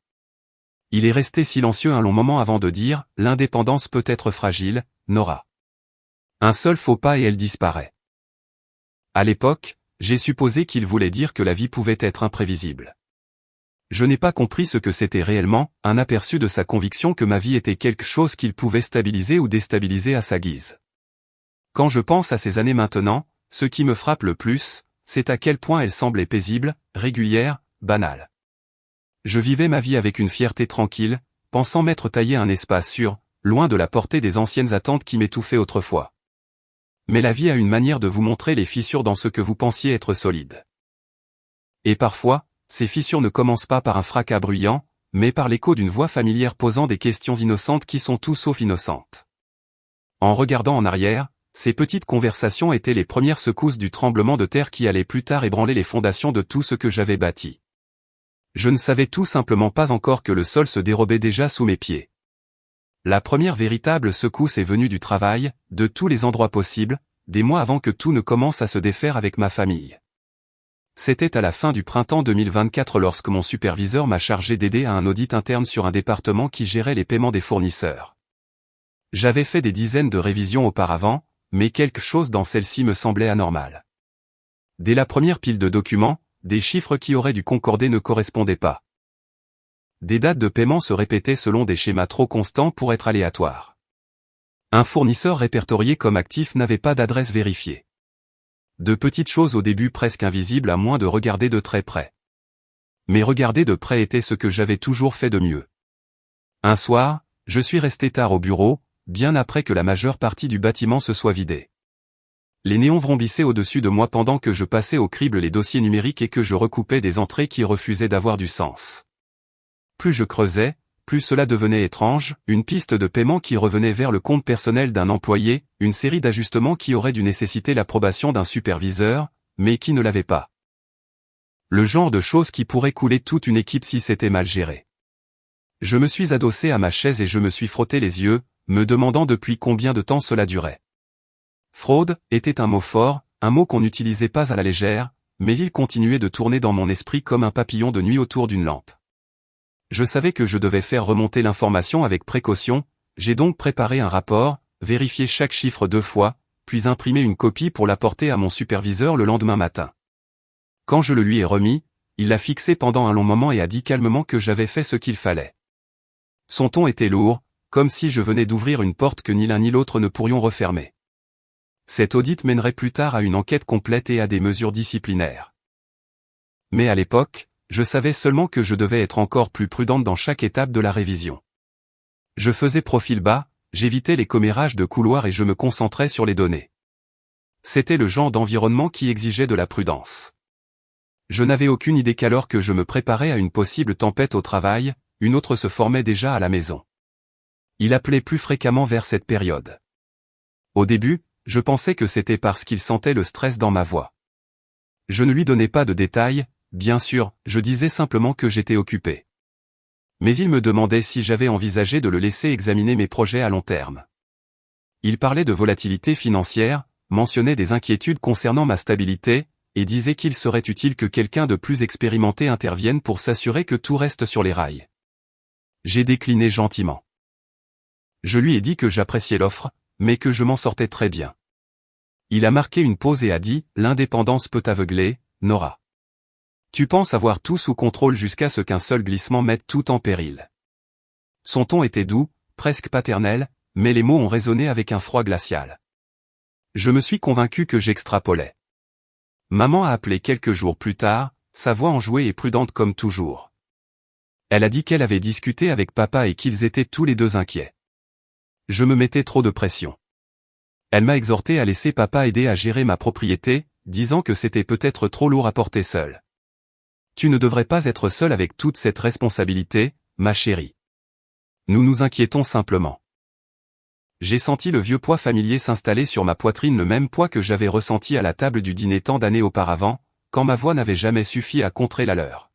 [SPEAKER 1] Il est resté silencieux un long moment avant de dire, l'indépendance peut être fragile, Nora. Un seul faux pas et elle disparaît. À l'époque, j'ai supposé qu'il voulait dire que la vie pouvait être imprévisible. Je n'ai pas compris ce que c'était réellement, un aperçu de sa conviction que ma vie était quelque chose qu'il pouvait stabiliser ou déstabiliser à sa guise. Quand je pense à ces années maintenant, ce qui me frappe le plus, c'est à quel point elles semblaient paisibles, régulières, banales. Je vivais ma vie avec une fierté tranquille, pensant m'être taillé un espace sûr, loin de la portée des anciennes attentes qui m'étouffaient autrefois. Mais la vie a une manière de vous montrer les fissures dans ce que vous pensiez être solide. Et parfois, ces fissures ne commencent pas par un fracas bruyant, mais par l'écho d'une voix familière posant des questions innocentes qui sont tout sauf innocentes. En regardant en arrière, ces petites conversations étaient les premières secousses du tremblement de terre qui allait plus tard ébranler les fondations de tout ce que j'avais bâti. Je ne savais tout simplement pas encore que le sol se dérobait déjà sous mes pieds. La première véritable secousse est venue du travail, de tous les endroits possibles, des mois avant que tout ne commence à se défaire avec ma famille. C'était à la fin du printemps 2024 lorsque mon superviseur m'a chargé d'aider à un audit interne sur un département qui gérait les paiements des fournisseurs. J'avais fait des dizaines de révisions auparavant, mais quelque chose dans celle-ci me semblait anormal. Dès la première pile de documents, des chiffres qui auraient dû concorder ne correspondaient pas. des dates de paiement se répétaient selon des schémas trop constants pour être aléatoires. Un fournisseur répertorié comme actif n'avait pas d'adresse vérifiée. De petites choses au début presque invisibles à moins de regarder de très près. Mais regarder de près était ce que j'avais toujours fait de mieux. Un soir, je suis resté tard au bureau, bien après que la majeure partie du bâtiment se soit vidée. Les néons vrombissaient au-dessus de moi pendant que je passais au crible les dossiers numériques et que je recoupais des entrées qui refusaient d'avoir du sens. Plus je creusais, plus cela devenait étrange, une piste de paiement qui revenait vers le compte personnel d'un employé, une série d'ajustements qui auraient dû nécessiter l'approbation d'un superviseur, mais qui ne l'avaient pas. Le genre de choses qui pourraient couler toute une équipe si c'était mal géré. Je me suis adossé à ma chaise et je me suis frotté les yeux, me demandant depuis combien de temps cela durait. Fraude était un mot fort, un mot qu'on n'utilisait pas à la légère, mais il continuait de tourner dans mon esprit comme un papillon de nuit autour d'une lampe. Je savais que je devais faire remonter l'information avec précaution, j'ai donc préparé un rapport, vérifié chaque chiffre 2 fois, puis imprimé une copie pour l'apporter à mon superviseur le lendemain matin. Quand je le lui ai remis, il l'a fixé pendant un long moment et a dit calmement que j'avais fait ce qu'il fallait. Son ton était lourd, comme si je venais d'ouvrir une porte que ni l'un ni l'autre ne pourrions refermer. Cet audit mènerait plus tard à une enquête complète et à des mesures disciplinaires. Mais à l'époque, je savais seulement que je devais être encore plus prudente dans chaque étape de la révision. Je faisais profil bas, j'évitais les commérages de couloirs et je me concentrais sur les données. C'était le genre d'environnement qui exigeait de la prudence. Je n'avais aucune idée qu'alors que je me préparais à une possible tempête au travail, une autre se formait déjà à la maison. Il appelait plus fréquemment vers cette période. Au début, je pensais que c'était parce qu'il sentait le stress dans ma voix. Je ne lui donnais pas de détails, bien sûr, je disais simplement que j'étais occupé. Mais il me demandait si j'avais envisagé de le laisser examiner mes projets à long terme. Il parlait de volatilité financière, mentionnait des inquiétudes concernant ma stabilité, et disait qu'il serait utile que quelqu'un de plus expérimenté intervienne pour s'assurer que tout reste sur les rails. J'ai décliné gentiment. Je lui ai dit que j'appréciais l'offre, mais que je m'en sortais très bien. Il a marqué une pause et a dit « L'indépendance peut aveugler, Nora. Tu penses avoir tout sous contrôle jusqu'à ce qu'un seul glissement mette tout en péril. » Son ton était doux, presque paternel, mais les mots ont résonné avec un froid glacial. Je me suis convaincu que j'extrapolais. Maman a appelé quelques jours plus tard, sa voix enjouée et prudente comme toujours. Elle a dit qu'elle avait discuté avec papa et qu'ils étaient tous les deux inquiets. Je me mettais trop de pression. Elle m'a exhorté à laisser papa aider à gérer ma propriété, disant que c'était peut-être trop lourd à porter seul. Tu ne devrais pas être seul avec toute cette responsabilité, ma chérie. Nous nous inquiétons simplement. J'ai senti le vieux poids familier s'installer sur ma poitrine, le même poids que j'avais ressenti à la table du dîner tant d'années auparavant, quand ma voix n'avait jamais suffi à contrer la leur.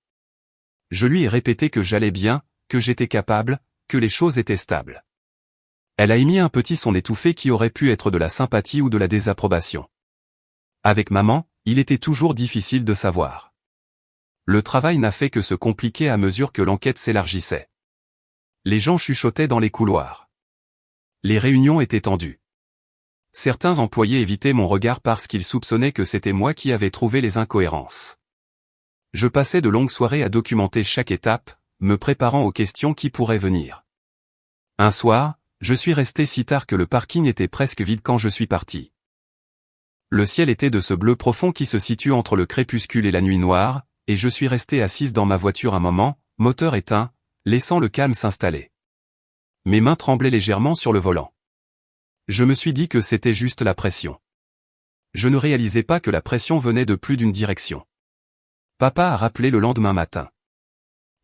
[SPEAKER 1] Je lui ai répété que j'allais bien, que j'étais capable, que les choses étaient stables. Elle a émis un petit son étouffé qui aurait pu être de la sympathie ou de la désapprobation. Avec maman, il était toujours difficile de savoir. Le travail n'a fait que se compliquer à mesure que l'enquête s'élargissait. Les gens chuchotaient dans les couloirs. Les réunions étaient tendues. Certains employés évitaient mon regard parce qu'ils soupçonnaient que c'était moi qui avais trouvé les incohérences. Je passais de longues soirées à documenter chaque étape, me préparant aux questions qui pourraient venir. Un soir, je suis resté si tard que le parking était presque vide quand je suis parti. Le ciel était de ce bleu profond qui se situe entre le crépuscule et la nuit noire, et je suis resté assise dans ma voiture un moment, moteur éteint, laissant le calme s'installer. Mes mains tremblaient légèrement sur le volant. Je me suis dit que c'était juste la pression. Je ne réalisais pas que la pression venait de plus d'une direction. Papa a rappelé le lendemain matin.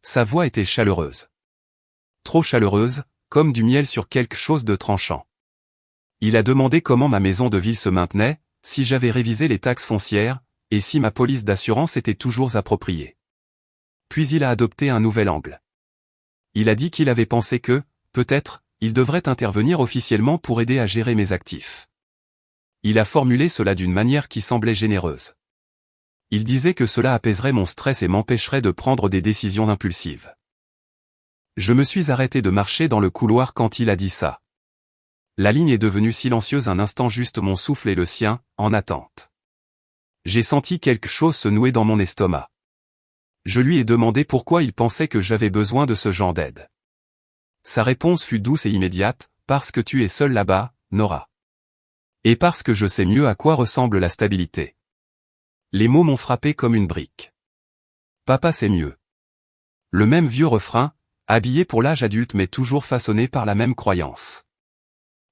[SPEAKER 1] Sa voix était chaleureuse. Trop chaleureuse, comme du miel sur quelque chose de tranchant. Il a demandé comment ma maison de ville se maintenait, si j'avais révisé les taxes foncières, et si ma police d'assurance était toujours appropriée. Puis il a adopté un nouvel angle. Il a dit qu'il avait pensé que, peut-être, il devrait intervenir officiellement pour aider à gérer mes actifs. Il a formulé cela d'une manière qui semblait généreuse. Il disait que cela apaiserait mon stress et m'empêcherait de prendre des décisions impulsives. Je me suis arrêté de marcher dans le couloir quand il a dit ça. La ligne est devenue silencieuse un instant, juste mon souffle et le sien, en attente. J'ai senti quelque chose se nouer dans mon estomac. Je lui ai demandé pourquoi il pensait que j'avais besoin de ce genre d'aide. Sa réponse fut douce et immédiate, « Parce que tu es seule là-bas, Nora. Et parce que je sais mieux à quoi ressemble la stabilité. » Les mots m'ont frappé comme une brique. Papa sait mieux. Le même vieux refrain, habillé pour l'âge adulte mais toujours façonné par la même croyance.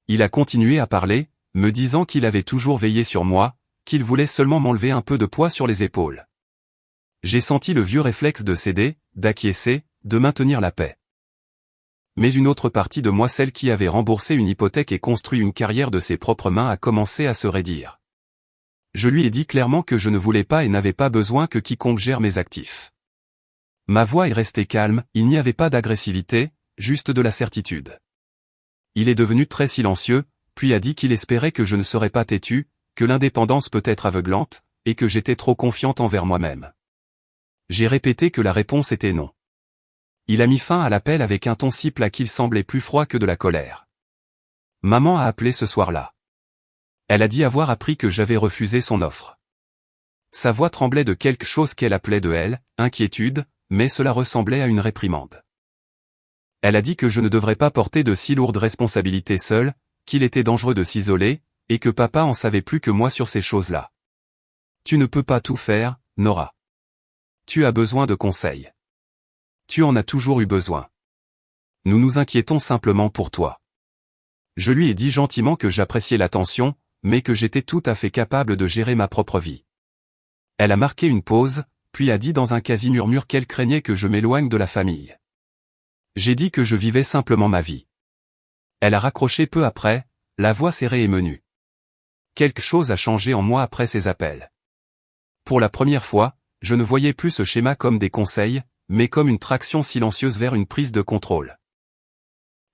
[SPEAKER 1] Il a continué à parler, me disant qu'il avait toujours veillé sur moi, qu'il voulait seulement m'enlever un peu de poids sur les épaules. J'ai senti le vieux réflexe de céder, d'acquiescer, de maintenir la paix. Mais une autre partie de moi, celle qui avait remboursé une hypothèque et construit une carrière de ses propres mains, a commencé à se raidir. Je lui ai dit clairement que je ne voulais pas et n'avais pas besoin que quiconque gère mes actifs. Ma voix est restée calme, il n'y avait pas d'agressivité, juste de la certitude. Il est devenu très silencieux, puis a dit qu'il espérait que je ne serais pas têtu, que l'indépendance peut être aveuglante, et que j'étais trop confiante envers moi-même. J'ai répété que la réponse était non. Il a mis fin à l'appel avec un ton si plat qu'il semblait plus froid que de la colère. Maman a appelé ce soir-là. Elle a dit avoir appris que j'avais refusé son offre. Sa voix tremblait de quelque chose qu'elle appelait de elle, inquiétude, mais cela ressemblait à une réprimande. Elle a dit que je ne devrais pas porter de si lourdes responsabilités seule, qu'il était dangereux de s'isoler, et que papa en savait plus que moi sur ces choses-là. Tu ne peux pas tout faire, Nora. Tu as besoin de conseils. Tu en as toujours eu besoin. Nous nous inquiétons simplement pour toi. Je lui ai dit gentiment que j'appréciais l'attention, mais que j'étais tout à fait capable de gérer ma propre vie. Elle a marqué une pause, puis a dit dans un quasi-murmure qu'elle craignait que je m'éloigne de la famille. J'ai dit que je vivais simplement ma vie. Elle a raccroché peu après, la voix serrée et menue. Quelque chose a changé en moi après ces appels. Pour la première fois, je ne voyais plus ce schéma comme des conseils, mais comme une traction silencieuse vers une prise de contrôle.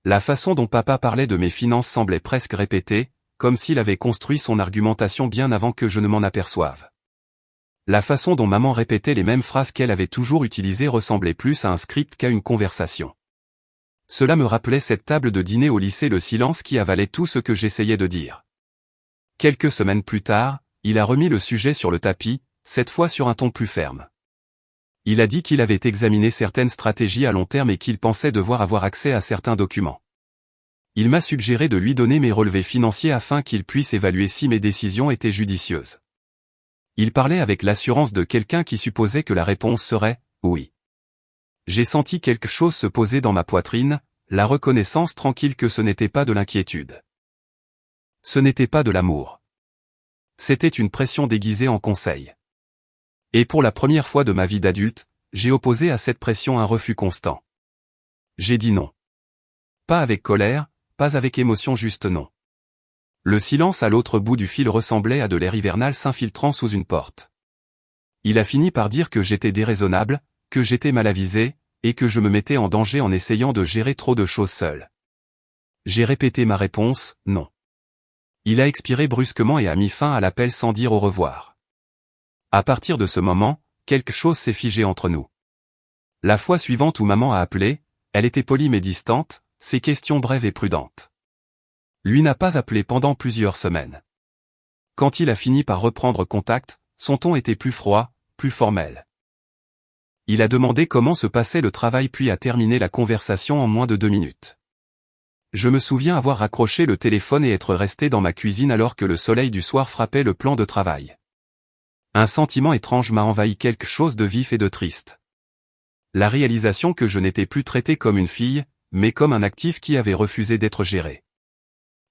[SPEAKER 1] La façon dont papa parlait de mes finances semblait presque répétée, comme s'il avait construit son argumentation bien avant que je ne m'en aperçoive. La façon dont maman répétait les mêmes phrases qu'elle avait toujours utilisées ressemblait plus à un script qu'à une conversation. Cela me rappelait cette table de dîner au lycée, le silence qui avalait tout ce que j'essayais de dire. Quelques semaines plus tard, il a remis le sujet sur le tapis, cette fois sur un ton plus ferme. Il a dit qu'il avait examiné certaines stratégies à long terme et qu'il pensait devoir avoir accès à certains documents. Il m'a suggéré de lui donner mes relevés financiers afin qu'il puisse évaluer si mes décisions étaient judicieuses. Il parlait avec l'assurance de quelqu'un qui supposait que la réponse serait « oui ». J'ai senti quelque chose se poser dans ma poitrine, la reconnaissance tranquille que ce n'était pas de l'inquiétude. Ce n'était pas de l'amour. C'était une pression déguisée en conseil. Et pour la première fois de ma vie d'adulte, j'ai opposé à cette pression un refus constant. J'ai dit non. Pas avec colère, pas avec émotion, juste non. Le silence à l'autre bout du fil ressemblait à de l'air hivernal s'infiltrant sous une porte. Il a fini par dire que j'étais déraisonnable, que j'étais mal avisé, et que je me mettais en danger en essayant de gérer trop de choses seul. J'ai répété ma réponse, non. Il a expiré brusquement et a mis fin à l'appel sans dire au revoir. À partir de ce moment, quelque chose s'est figé entre nous. La fois suivante où maman a appelé, elle était polie mais distante, ses questions brèves et prudentes. Lui n'a pas appelé pendant plusieurs semaines. Quand il a fini par reprendre contact, son ton était plus froid, plus formel. Il a demandé comment se passait le travail puis a terminé la conversation en moins de 2 minutes. Je me souviens avoir raccroché le téléphone et être resté dans ma cuisine alors que le soleil du soir frappait le plan de travail. Un sentiment étrange m'a envahi, quelque chose de vif et de triste. La réalisation que je n'étais plus traité comme une fille, mais comme un actif qui avait refusé d'être géré.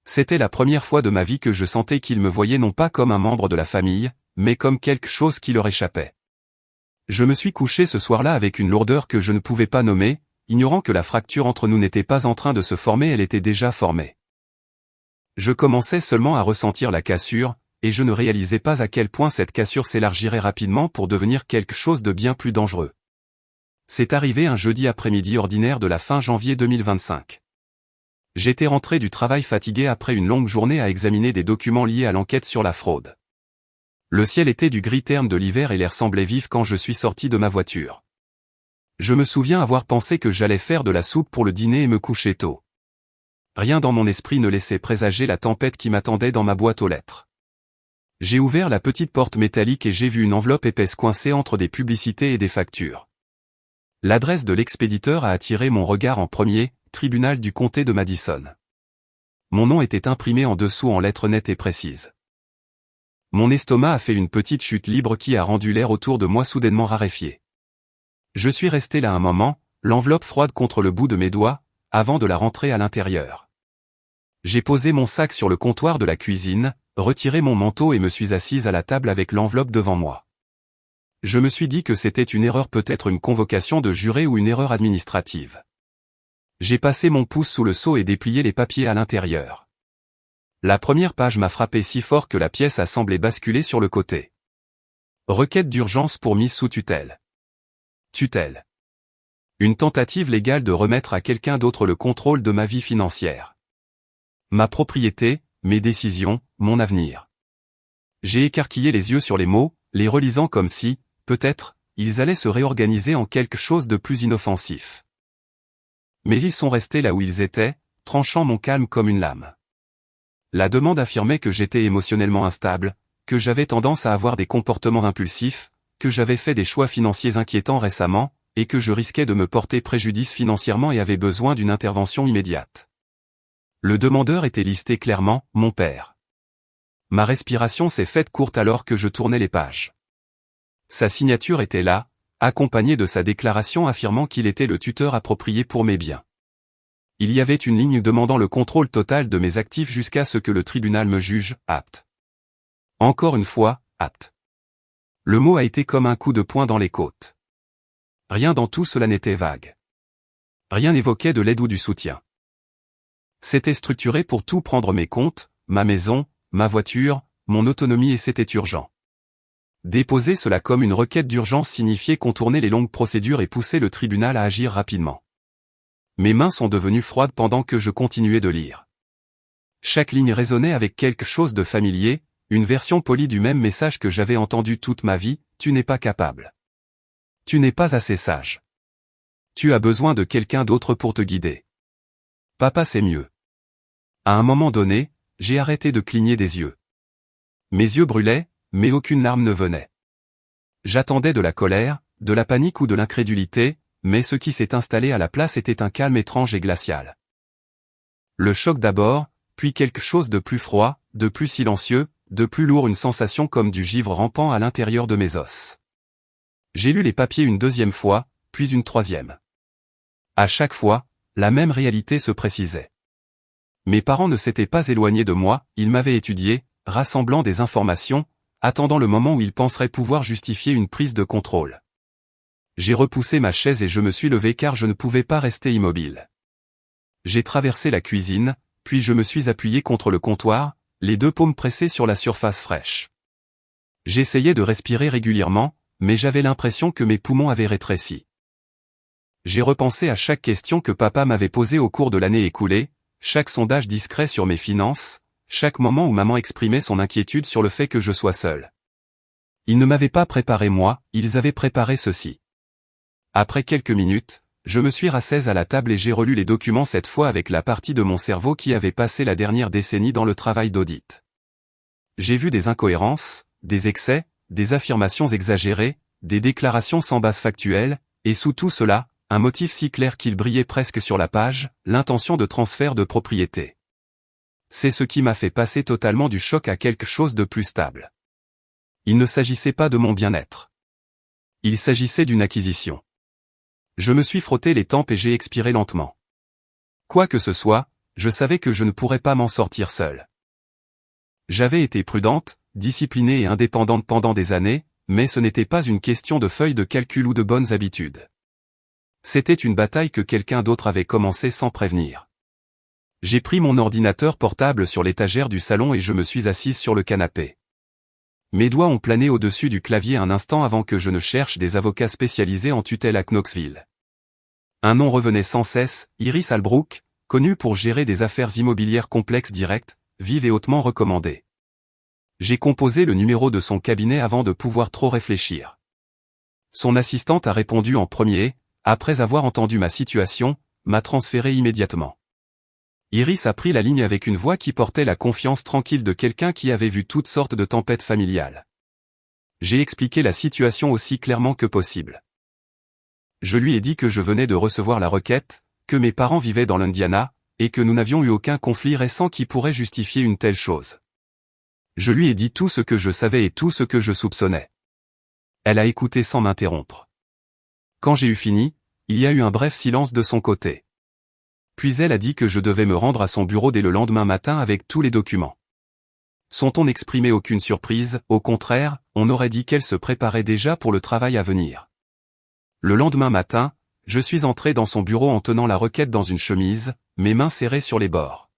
[SPEAKER 1] C'était la première fois de ma vie que je sentais qu'il me voyait non pas comme un membre de la famille, mais comme quelque chose qui leur échappait. Je me suis couché ce soir-là avec une lourdeur que je ne pouvais pas nommer, ignorant que la fracture entre nous n'était pas en train de se former, elle était déjà formée. Je commençais seulement à ressentir la cassure, et je ne réalisais pas à quel point cette cassure s'élargirait rapidement pour devenir quelque chose de bien plus dangereux. C'est arrivé un jeudi après-midi ordinaire de la fin janvier 2025. J'étais rentré du travail fatigué après une longue journée à examiner des documents liés à l'enquête sur la fraude. Le ciel était du gris terne de l'hiver et l'air semblait vif quand je suis sorti de ma voiture. Je me souviens avoir pensé que j'allais faire de la soupe pour le dîner et me coucher tôt. Rien dans mon esprit ne laissait présager la tempête qui m'attendait dans ma boîte aux lettres. J'ai ouvert la petite porte métallique et j'ai vu une enveloppe épaisse coincée entre des publicités et des factures. L'adresse de l'expéditeur a attiré mon regard en premier, tribunal du comté de Madison. Mon nom était imprimé en dessous en lettres nettes et précises. Mon estomac a fait une petite chute libre qui a rendu l'air autour de moi soudainement raréfié. Je suis resté là un moment, l'enveloppe froide contre le bout de mes doigts, avant de la rentrer à l'intérieur. J'ai posé mon sac sur le comptoir de la cuisine, retiré mon manteau et me suis assise à la table avec l'enveloppe devant moi. Je me suis dit que c'était une erreur, peut-être une convocation de juré ou une erreur administrative. J'ai passé mon pouce sous le seau et déplié les papiers à l'intérieur. La première page m'a frappé si fort que la pièce a semblé basculer sur le côté. Requête d'urgence pour mise sous tutelle. Tutelle. Une tentative légale de remettre à quelqu'un d'autre le contrôle de ma vie financière. Ma propriété, mes décisions, mon avenir. J'ai écarquillé les yeux sur les mots, les relisant comme si, peut-être, ils allaient se réorganiser en quelque chose de plus inoffensif. Mais ils sont restés là où ils étaient, tranchant mon calme comme une lame. La demande affirmait que j'étais émotionnellement instable, que j'avais tendance à avoir des comportements impulsifs, que j'avais fait des choix financiers inquiétants récemment, et que je risquais de me porter préjudice financièrement et avais besoin d'une intervention immédiate. Le demandeur était listé clairement, mon père. Ma respiration s'est faite courte alors que je tournais les pages. Sa signature était là, accompagnée de sa déclaration affirmant qu'il était le tuteur approprié pour mes biens. Il y avait une ligne demandant le contrôle total de mes actifs jusqu'à ce que le tribunal me juge apte. Encore une fois, apte. Le mot a été comme un coup de poing dans les côtes. Rien dans tout cela n'était vague. Rien n'évoquait de l'aide ou du soutien. C'était structuré pour tout prendre, mes comptes, ma maison, ma voiture, mon autonomie, et c'était urgent. Déposer cela comme une requête d'urgence signifiait contourner les longues procédures et pousser le tribunal à agir rapidement. Mes mains sont devenues froides pendant que je continuais de lire. Chaque ligne résonnait avec quelque chose de familier, une version polie du même message que j'avais entendu toute ma vie: tu n'es pas capable. Tu n'es pas assez sage. Tu as besoin de quelqu'un d'autre pour te guider. Papa sait mieux. À un moment donné, j'ai arrêté de cligner des yeux. Mes yeux brûlaient, mais aucune larme ne venait. J'attendais de la colère, de la panique ou de l'incrédulité, mais ce qui s'est installé à la place était un calme étrange et glacial. Le choc d'abord, puis quelque chose de plus froid, de plus silencieux, de plus lourd, une sensation comme du givre rampant à l'intérieur de mes os. J'ai lu les papiers une deuxième fois, puis une troisième. À chaque fois, la même réalité se précisait. Mes parents ne s'étaient pas éloignés de moi, ils m'avaient étudié, rassemblant des informations, attendant le moment où ils penseraient pouvoir justifier une prise de contrôle. J'ai repoussé ma chaise et je me suis levé car je ne pouvais pas rester immobile. J'ai traversé la cuisine, puis je me suis appuyé contre le comptoir, les deux paumes pressées sur la surface fraîche. J'essayais de respirer régulièrement, mais j'avais l'impression que mes poumons avaient rétréci. J'ai repensé à chaque question que papa m'avait posée au cours de l'année écoulée, chaque sondage discret sur mes finances, chaque moment où maman exprimait son inquiétude sur le fait que je sois seul. Ils ne m'avaient pas préparé moi, ils avaient préparé ceci. Après quelques minutes, je me suis rassise à la table et j'ai relu les documents, cette fois avec la partie de mon cerveau qui avait passé la dernière décennie dans le travail d'audit. J'ai vu des incohérences, des excès, des affirmations exagérées, des déclarations sans base factuelle, et sous tout cela, un motif si clair qu'il brillait presque sur la page: l'intention de transfert de propriété. C'est ce qui m'a fait passer totalement du choc à quelque chose de plus stable. Il ne s'agissait pas de mon bien-être. Il s'agissait d'une acquisition. Je me suis frotté les tempes et j'ai expiré lentement. Quoi que ce soit, je savais que je ne pourrais pas m'en sortir seul. J'avais été prudente, disciplinée et indépendante pendant des années, mais ce n'était pas une question de feuilles de calcul ou de bonnes habitudes. C'était une bataille que quelqu'un d'autre avait commencée sans prévenir. J'ai pris mon ordinateur portable sur l'étagère du salon et je me suis assise sur le canapé. Mes doigts ont plané au-dessus du clavier un instant avant que je ne cherche des avocats spécialisés en tutelle à Knoxville. Un nom revenait sans cesse: Iris Albrook, connue pour gérer des affaires immobilières complexes, directes, vives et hautement recommandées. J'ai composé le numéro de son cabinet avant de pouvoir trop réfléchir. Son assistante a répondu en premier, après avoir entendu ma situation, m'a transféré immédiatement. Iris a pris la ligne avec une voix qui portait la confiance tranquille de quelqu'un qui avait vu toutes sortes de tempêtes familiales. J'ai expliqué la situation aussi clairement que possible. Je lui ai dit que je venais de recevoir la requête, que mes parents vivaient dans l'Indiana, et que nous n'avions eu aucun conflit récent qui pourrait justifier une telle chose. Je lui ai dit tout ce que je savais et tout ce que je soupçonnais. Elle a écouté sans m'interrompre. Quand j'ai eu fini, il y a eu un bref silence de son côté. Puis elle a dit que je devais me rendre à son bureau dès le lendemain matin avec tous les documents. Son ton n'exprimait aucune surprise, au contraire, on aurait dit qu'elle se préparait déjà pour le travail à venir. Le lendemain matin, je suis entré dans son bureau en tenant la requête dans une chemise, mes mains serrées sur les bords.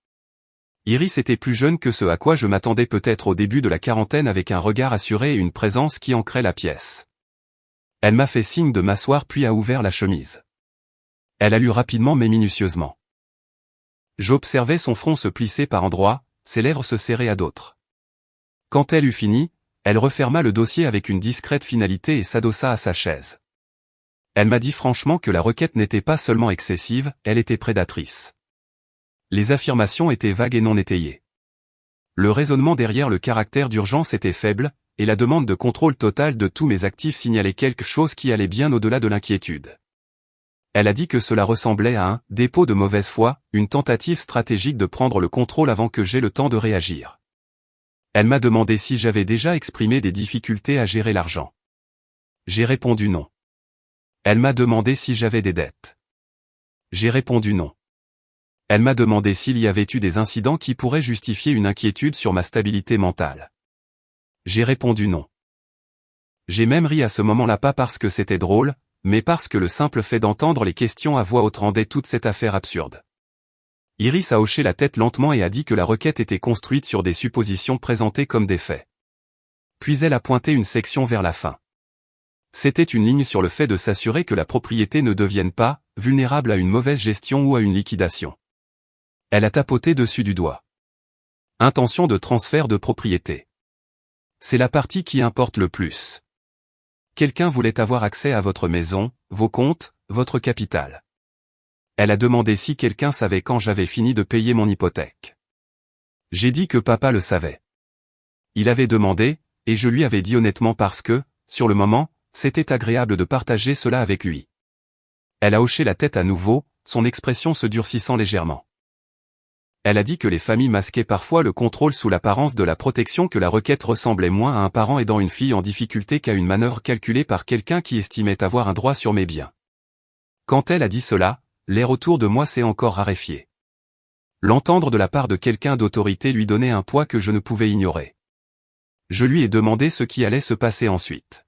[SPEAKER 1] Iris était plus jeune que ce à quoi je m'attendais peut-être au début de la quarantaine avec un regard assuré et une présence qui ancrait la pièce. Elle m'a fait signe de m'asseoir puis a ouvert la chemise. Elle a lu rapidement mais minutieusement. J'observais son front se plisser par endroits, ses lèvres se serrer à d'autres. Quand elle eut fini, elle referma le dossier avec une discrète finalité et s'adossa à sa chaise. Elle m'a dit franchement que la requête n'était pas seulement excessive, elle était prédatrice. Les affirmations étaient vagues et non étayées. Le raisonnement derrière le caractère d'urgence était faible, et la demande de contrôle total de tous mes actifs signalait quelque chose qui allait bien au-delà de l'inquiétude. Elle a dit que cela ressemblait à un « dépôt de mauvaise foi », une tentative stratégique de prendre le contrôle avant que j'aie le temps de réagir. Elle m'a demandé si j'avais déjà exprimé des difficultés à gérer l'argent. J'ai répondu non. Elle m'a demandé si j'avais des dettes. J'ai répondu non. Elle m'a demandé s'il y avait eu des incidents qui pourraient justifier une inquiétude sur ma stabilité mentale. J'ai répondu non. J'ai même ri à ce moment-là pas parce que c'était drôle, mais parce que le simple fait d'entendre les questions à voix haute rendait toute cette affaire absurde. Iris a hoché la tête lentement et a dit que la requête était construite sur des suppositions présentées comme des faits. Puis elle a pointé une section vers la fin. C'était une ligne sur le fait de s'assurer que la propriété ne devienne pas vulnérable à une mauvaise gestion ou à une liquidation. Elle a tapoté dessus du doigt. Intention de transfert de propriété. C'est la partie qui importe le plus. Quelqu'un voulait avoir accès à votre maison, vos comptes, votre capital. Elle a demandé si quelqu'un savait quand j'avais fini de payer mon hypothèque. J'ai dit que papa le savait. Il avait demandé, et je lui avais dit honnêtement parce que, sur le moment, c'était agréable de partager cela avec lui. Elle a hoché la tête à nouveau, son expression se durcissant légèrement. Elle a dit que les familles masquaient parfois le contrôle sous l'apparence de la protection, que la requête ressemblait moins à un parent aidant une fille en difficulté qu'à une manœuvre calculée par quelqu'un qui estimait avoir un droit sur mes biens. Quand elle a dit cela, l'air autour de moi s'est encore raréfié. L'entendre de la part de quelqu'un d'autorité lui donnait un poids que je ne pouvais ignorer. Je lui ai demandé ce qui allait se passer ensuite.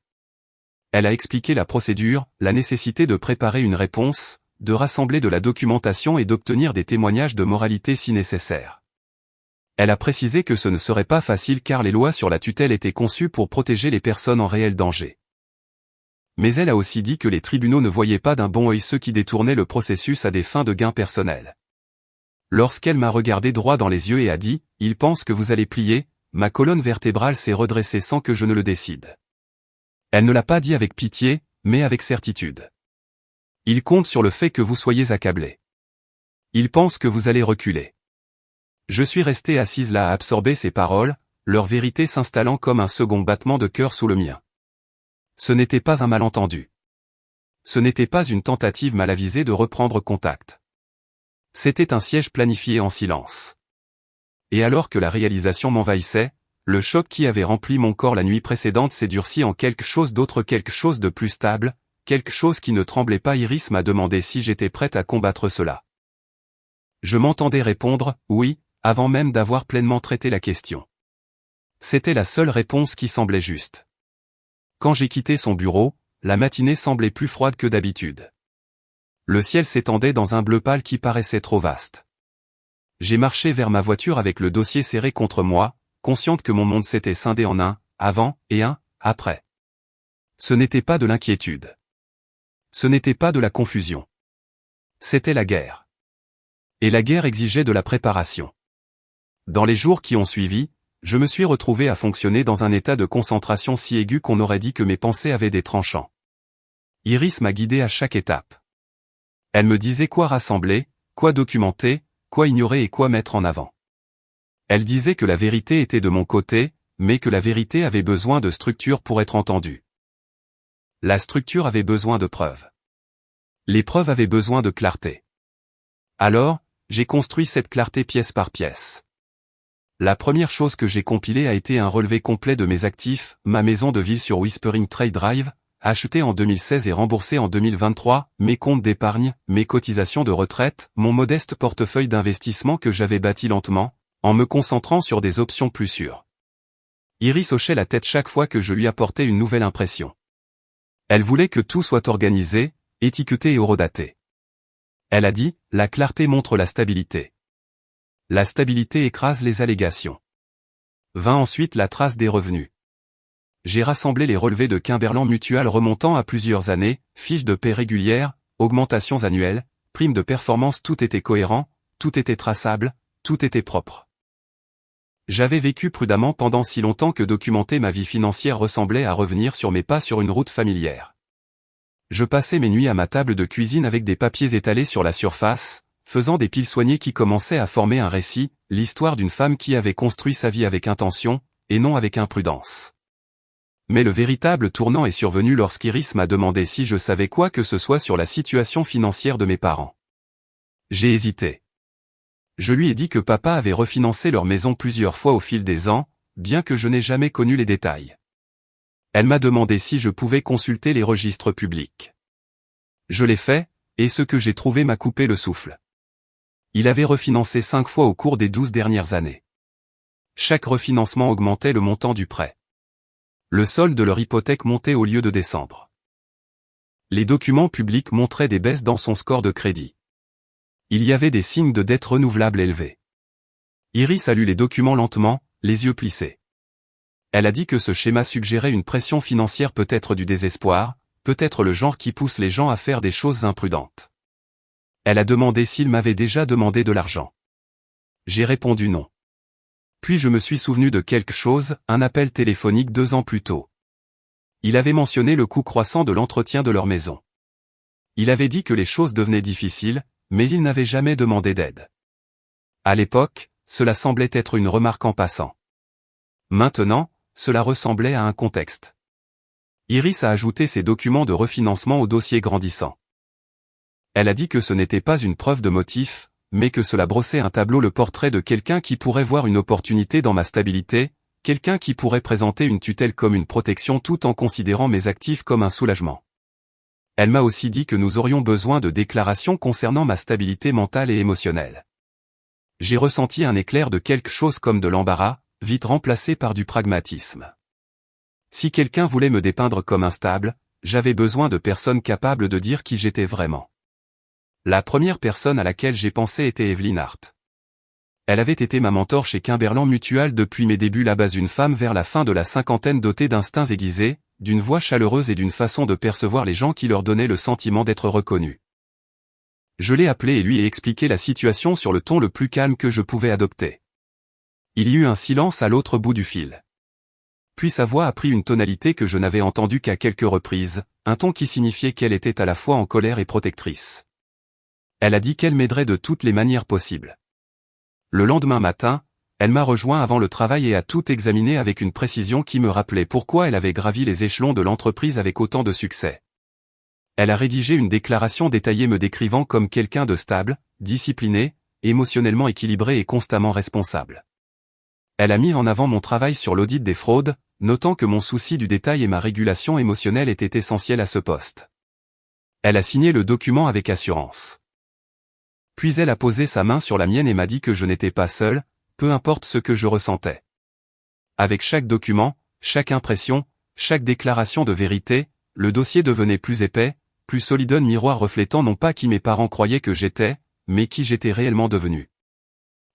[SPEAKER 1] Elle a expliqué la procédure, la nécessité de préparer une réponse, de rassembler de la documentation et d'obtenir des témoignages de moralité si nécessaire. Elle a précisé que ce ne serait pas facile car les lois sur la tutelle étaient conçues pour protéger les personnes en réel danger. Mais elle a aussi dit que les tribunaux ne voyaient pas d'un bon œil ceux qui détournaient le processus à des fins de gain personnel. Lorsqu'elle m'a regardé droit dans les yeux et a dit « Il pense que vous allez plier », ma colonne vertébrale s'est redressée sans que je ne le décide. Elle ne l'a pas dit avec pitié, mais avec certitude. Il compte sur le fait que vous soyez accablé. Il pense que vous allez reculer. Je suis resté assise là à absorber ces paroles, leur vérité s'installant comme un second battement de cœur sous le mien. Ce n'était pas un malentendu. Ce n'était pas une tentative mal avisée de reprendre contact. C'était un siège planifié en silence. Et alors que la réalisation m'envahissait, le choc qui avait rempli mon corps la nuit précédente s'est durci en quelque chose d'autre, quelque chose de plus stable, quelque chose qui ne tremblait pas. Iris m'a demandé si j'étais prête à combattre cela. Je m'entendais répondre « oui », avant même d'avoir pleinement traité la question. C'était la seule réponse qui semblait juste. Quand j'ai quitté son bureau, la matinée semblait plus froide que d'habitude. Le ciel s'étendait dans un bleu pâle qui paraissait trop vaste. J'ai marché vers ma voiture avec le dossier serré contre moi, consciente que mon monde s'était scindé en un « avant » et un « après ». Ce n'était pas de l'inquiétude. Ce n'était pas de la confusion. C'était la guerre. Et la guerre exigeait de la préparation. Dans les jours qui ont suivi, je me suis retrouvé à fonctionner dans un état de concentration si aigu qu'on aurait dit que mes pensées avaient des tranchants. Iris m'a guidé à chaque étape. Elle me disait quoi rassembler, quoi documenter, quoi ignorer et quoi mettre en avant. Elle disait que la vérité était de mon côté, mais que la vérité avait besoin de structure pour être entendue. La structure avait besoin de preuves. L'épreuve avait besoin de clarté. Alors, j'ai construit cette clarté pièce par pièce. La première chose que j'ai compilée a été un relevé complet de mes actifs, ma maison de ville sur Whispering Trail Drive, achetée en 2016 et remboursée en 2023, mes comptes d'épargne, mes cotisations de retraite, mon modeste portefeuille d'investissement que j'avais bâti lentement, en me concentrant sur des options plus sûres. Iris hochait la tête chaque fois que je lui apportais une nouvelle impression. Elle voulait que tout soit organisé, étiqueté et horodaté. Elle a dit, la clarté montre la stabilité. La stabilité écrase les allégations. Vint ensuite la trace des revenus. J'ai rassemblé les relevés de Kimberland Mutual remontant à plusieurs années, fiches de paie régulières, augmentations annuelles, primes de performance, tout était cohérent, tout était traçable, tout était propre. J'avais vécu prudemment pendant si longtemps que documenter ma vie financière ressemblait à revenir sur mes pas sur une route familière. Je passais mes nuits à ma table de cuisine avec des papiers étalés sur la surface, faisant des piles soignées qui commençaient à former un récit, l'histoire d'une femme qui avait construit sa vie avec intention, et non avec imprudence. Mais le véritable tournant est survenu lorsqu'Iris m'a demandé si je savais quoi que ce soit sur la situation financière de mes parents. J'ai hésité. Je lui ai dit que papa avait refinancé leur maison plusieurs fois au fil des ans, bien que je n'ai jamais connu les détails. Elle m'a demandé si je pouvais consulter les registres publics. Je l'ai fait, et ce que j'ai trouvé m'a coupé le souffle. Il avait refinancé 5 fois au cours des 12 dernières années. Chaque refinancement augmentait le montant du prêt. Le solde de leur hypothèque montait au lieu de descendre. Les documents publics montraient des baisses dans son score de crédit. Il y avait des signes de dette renouvelable élevés. Iris a lu les documents lentement, les yeux plissés. Elle a dit que ce schéma suggérait une pression financière, peut-être du désespoir, peut-être le genre qui pousse les gens à faire des choses imprudentes. Elle a demandé s'il m'avait déjà demandé de l'argent. J'ai répondu non. Puis je me suis souvenu de quelque chose, un appel téléphonique 2 ans plus tôt. Il avait mentionné le coût croissant de l'entretien de leur maison. Il avait dit que les choses devenaient difficiles, mais il n'avait jamais demandé d'aide. À l'époque, cela semblait être une remarque en passant. Maintenant, cela ressemblait à un contexte. Iris a ajouté ses documents de refinancement au dossier grandissant. Elle a dit que ce n'était pas une preuve de motif, mais que cela brossait un tableau, le portrait de quelqu'un qui pourrait voir une opportunité dans ma stabilité, quelqu'un qui pourrait présenter une tutelle comme une protection tout en considérant mes actifs comme un soulagement. Elle m'a aussi dit que nous aurions besoin de déclarations concernant ma stabilité mentale et émotionnelle. J'ai ressenti un éclair de quelque chose comme de l'embarras, vite remplacé par du pragmatisme. Si quelqu'un voulait me dépeindre comme instable, j'avais besoin de personnes capables de dire qui j'étais vraiment. La première personne à laquelle j'ai pensé était Evelyn Hart. Elle avait été ma mentor chez Kimberland Mutual depuis mes débuts là-bas, une femme vers la fin de la cinquantaine dotée d'instincts aiguisés, d'une voix chaleureuse et d'une façon de percevoir les gens qui leur donnait le sentiment d'être reconnus. Je l'ai appelée et lui ai expliqué la situation sur le ton le plus calme que je pouvais adopter. Il y eut un silence à l'autre bout du fil. Puis sa voix a pris une tonalité que je n'avais entendue qu'à quelques reprises, un ton qui signifiait qu'elle était à la fois en colère et protectrice. Elle a dit qu'elle m'aiderait de toutes les manières possibles. Le lendemain matin, elle m'a rejoint avant le travail et a tout examiné avec une précision qui me rappelait pourquoi elle avait gravi les échelons de l'entreprise avec autant de succès. Elle a rédigé une déclaration détaillée me décrivant comme quelqu'un de stable, discipliné, émotionnellement équilibré et constamment responsable. Elle a mis en avant mon travail sur l'audit des fraudes, notant que mon souci du détail et ma régulation émotionnelle étaient essentiels à ce poste. Elle a signé le document avec assurance. Puis elle a posé sa main sur la mienne et m'a dit que je n'étais pas seul, peu importe ce que je ressentais. Avec chaque document, chaque impression, chaque déclaration de vérité, le dossier devenait plus épais, plus solide, un miroir reflétant non pas qui mes parents croyaient que j'étais, mais qui j'étais réellement devenu.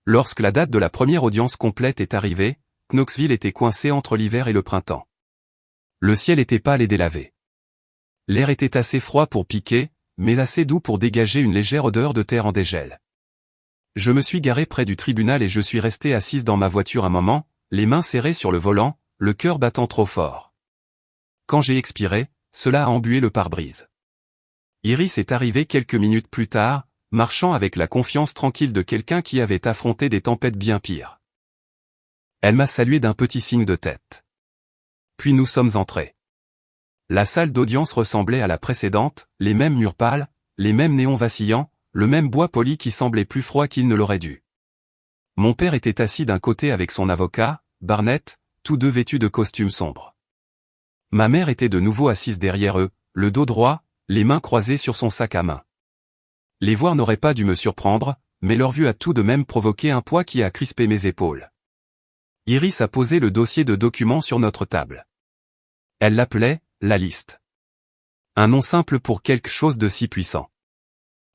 [SPEAKER 1] Lorsque la date de la première audience complète est arrivée, Knoxville était coincé entre l'hiver et le printemps. Le ciel était pâle et délavé. L'air était assez froid pour piquer, mais assez doux pour dégager une légère odeur de terre en dégel. Je me suis garé près du tribunal et je suis resté assise dans ma voiture un moment, les mains serrées sur le volant, le cœur battant trop fort. Quand j'ai expiré, cela a embué le pare-brise. Iris est arrivée quelques minutes plus tard, marchant avec la confiance tranquille de quelqu'un qui avait affronté des tempêtes bien pires. Elle m'a salué d'un petit signe de tête. Puis nous sommes entrés. La salle d'audience ressemblait à la précédente, les mêmes murs pâles, les mêmes néons vacillants, le même bois poli qui semblait plus froid qu'il ne l'aurait dû. Mon père était assis d'un côté avec son avocat, Barnett, tous deux vêtus de costumes sombres. Ma mère était de nouveau assise derrière eux, le dos droit, les mains croisées sur son sac à main. Les voir n'aurait pas dû me surprendre, mais leur vue a tout de même provoqué un poids qui a crispé mes épaules. Iris a posé le dossier de documents sur notre table. Elle l'appelait « la liste ». Un nom simple pour quelque chose de si puissant.